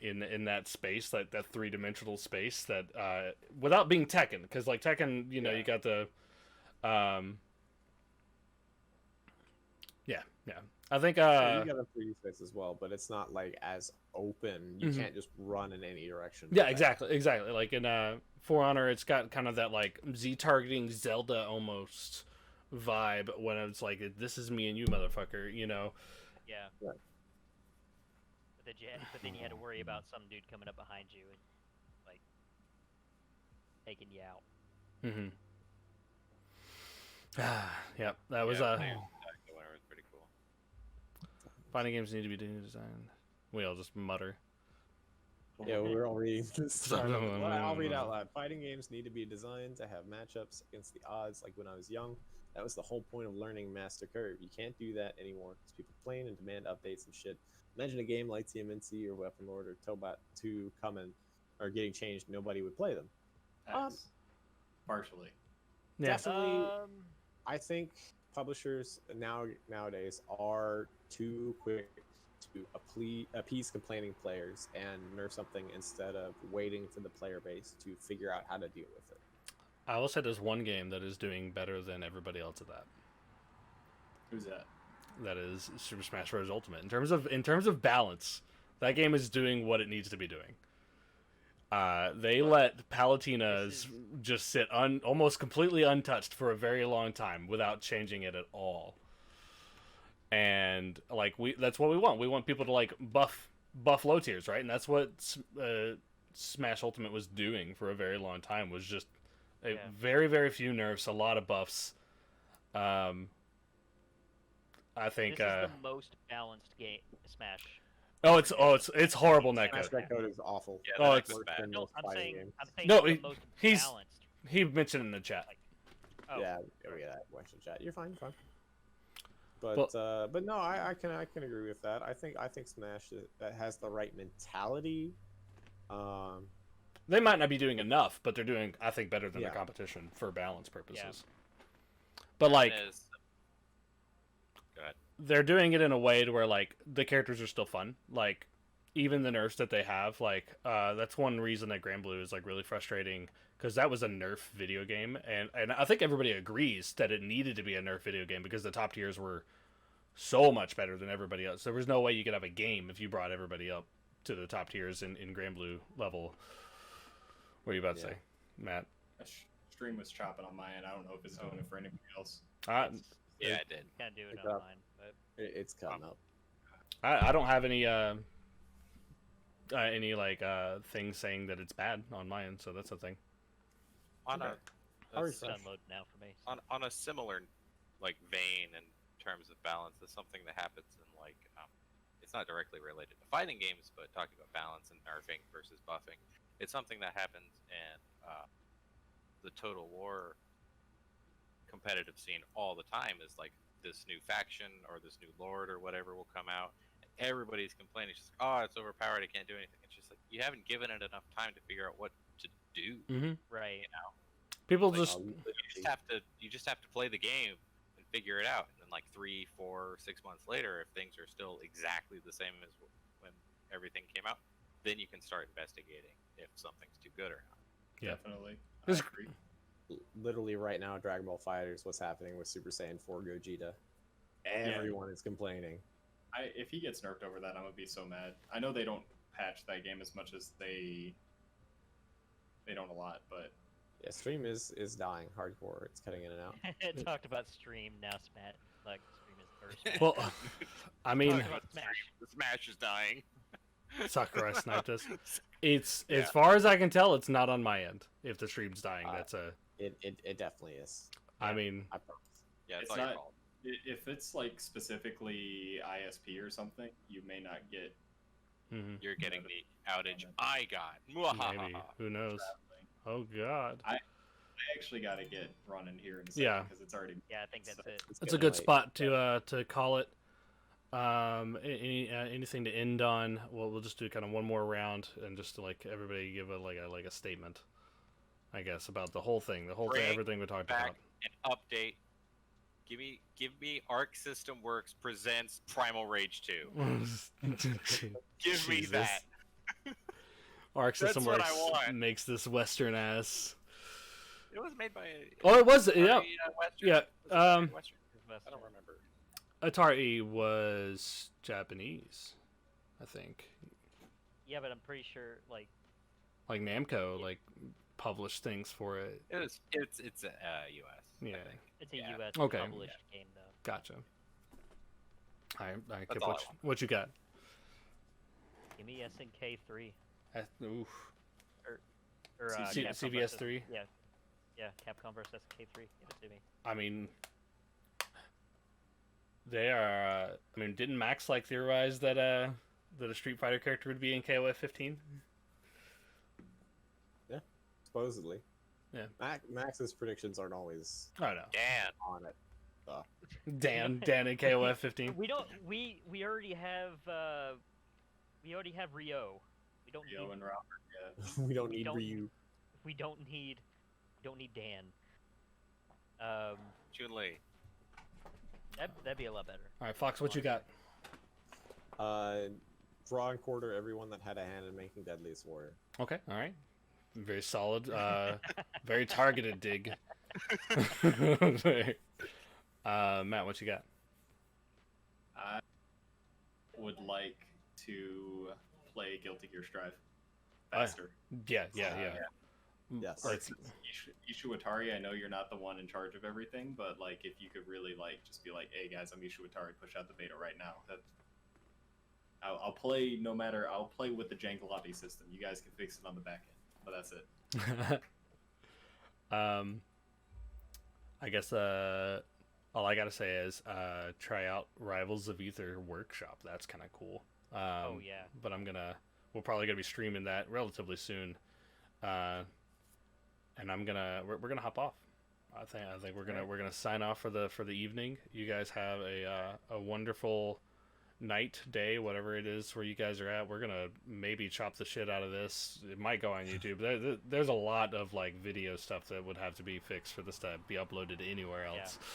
in that space, that 3-dimensional space, that without being Tekken, because like Tekken, you know, you got the yeah. I think Yeah, you got a 3D space as well, but it's not like as open. You Mhm. can't just run in any direction. yeah, with exactly. Like in For Honor, it's got kind of that like Z targeting Zelda almost vibe when it's like, this is me and you, motherfucker, you know. Yeah. Yeah. But then you had to worry about some dude coming up behind you and like taking you out. Mm-hmm. Yep, that was Yeah, Players Attack Winner was pretty cool. fighting games need to be designed. We all just mutter. that. Yeah, we're all reading this. No, no, Well, no, I'll read no. out loud. Fighting games need to be designed to have matchups against the odds, like when I was young. That was the whole point of learning Master Curve. You can't do that anymore because people complain and demand updates and shit. Imagine a game like TMNT or Weapon Lord or Tobat 2 coming or getting changed. Nobody would play them. Partially. Yeah. Definitely. Um, I think publishers nowadays are too quick to appease complaining players and nerf something instead of waiting for the player base to figure out how to deal with it. I will say there's one game that is doing better than everybody else at that. Who's that? That is Super Smash Bros. Ultimate. In terms of balance, that game is doing what it needs to be doing. They let Palutinas just sit almost completely untouched for a very long time without changing it at all. And like that's what we want. We want people to like buff low tiers, right? And that's what Smash Ultimate was doing for a very long time. Was just very, very few nerfs, a lot of buffs. I think. this is the most balanced game Smash. It's horrible, Smash Netcode. Netcode is awful. Yeah, Oh, that's it's Worse bad. than No, most I'm fighting saying games. the he- most he's- balanced. He mentioned in the chat. Oh. Yeah, we had that question chat. You're fine. But no, I can agree with that. I think Smash that has the right mentality. They might not be doing enough, but they're doing, I think, better than Yeah. the competition for balance purposes. But like, Go ahead. they're doing it in a way to where like the characters are still fun. Like even the nerfs that they have, like that's one reason that Grand Blue is like really frustrating, because that was a nerf video game, and I think everybody agrees that it needed to be a nerf video game because the top tiers were so much better than everybody else. There was no way you could have a game if you brought everybody up to the top tiers in Grand Blue level. What are you about to Yeah. say, Matt? stream was chopping on my end. I don't know if it's doing it for anybody else. I Yeah, I did. Can't do it Pick on up. mine, but It's cutting up. I don't have any like things saying that it's bad on my end, so that's a thing. On a Okay. I'll it's refresh. unload now for me. on a similar like vein in terms of balance, is something that happens in like it's not directly related to fighting games, but talking about balance and nerfing versus buffing. It's something that happens in the Total War competitive scene all the time. Is like this new faction or this new lord or whatever will come out. And everybody's complaining. It's just like, oh, it's overpowered. I can't do anything. It's just like you haven't given it enough time to figure out what to do. Mm-hmm. Right. People Like, just You just have to play the game and figure it out. And then like 3, 4, 6 months later, if things are still exactly the same as when everything came out, then you can start investigating if something's too good or not. Yeah. Definitely. I This- agree. Literally right now, Dragon Ball Fighters, what's happening with Super Saiyan 4 Gogeta? Everyone is complaining. If he gets nerfed over that, I'm gonna be so mad. I know they don't patch that game as much as they don't a lot, but Yeah, stream is dying hardcore. It's cutting in and out. It talked about stream, now Smash. Like, stream is first. well, I mean, Talking about Smash. the Smash is dying. Sakurai sniped us. It's Yeah. as far as I can tell, it's not on my end. If the stream's dying, that's a. It definitely is. I mean, I promise. Yeah, it's It's all your not- fault. if it's like specifically ISP or something, you may not get. mhm, You're getting the outage I got. maybe. Mwahaha. Who knows? traveling. Oh God. I actually got to get running here in a second Yeah. because it's already. Yeah, I think that's it. It's a getting good late. spot to call it. Anything to end on? Well, we'll just do kind of one more round and just to, like everybody give a statement, I guess, about the whole thing, Bring everything we talked back an update. Give me Arc System Works presents Primal Rage 2. about. Give me Jesus. that. Arc That's System what Works I want. makes this Western ass. It was made by. Oh, it was. Yeah, Atari, Western? yeah, Was it Atari Western? It's I don't remember. Atari was Japanese, I think. Yeah, but I'm pretty sure, like, Like Namco, like published things for it. It's U.S. Yeah. I think. it's a Yeah. US Okay. published game, though. Gotcha. I kept all I what you got? Give me SNK 3. Oof. Or, C- Capcom CVS versus- 3? Yeah, Capcom versus SNK 3. Give it to me. I mean, they are. I mean, didn't Max like theorize that that a Street Fighter character would be in KOF 15? Supposedly. Yeah. Max's predictions aren't always I don't know. Dan. on it. Dan in KOF 15. We don't. We already have. We already have Rio. We don't Rio need. and Robert. Yeah. We don't need don't- Ryu. We don't need. We don't need Dan. Chun Li. That'd be a lot better. All right, Fox, what you got? Draw and quarter everyone that had a hand in making Deadliest Warrior. Okay, all right. Very solid. Very targeted dig. Matt, what you got? I would like to play Guilty Gear Strive faster. Yeah. Yes. Like, Ishu Atari, I know you're not the one in charge of everything, but like if you could really like just be like, hey guys, I'm Ishu Atari, push out the beta right now. I'll play no matter. I'll play with the Jangalati system. You guys can fix it on the back end, but that's it. I guess all I gotta say is try out Rivals of Ether Workshop. That's kind of cool. Oh yeah. But we're probably gonna be streaming that relatively soon, and we're gonna hop off. I think we're gonna sign off for the evening. You guys have a wonderful night, day, whatever it is where you guys are at. We're gonna maybe chop the shit out of this. It might go on YouTube. There's a lot of like video stuff that would have to be fixed for this to be uploaded anywhere else. Yeah.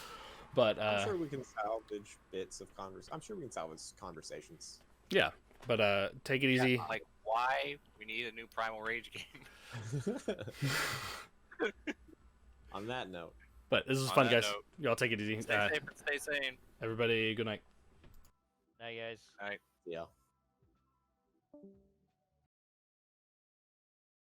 But I'm sure we can salvage bits of I'm sure we can salvage conversations. yeah. But take it easy. Like why we need a new Primal Rage game. On that note. But this is On fun, that guys. note, Y'all take it easy. Stay safe and stay sane. Everybody, good night. Now, guys. All right. Yeah.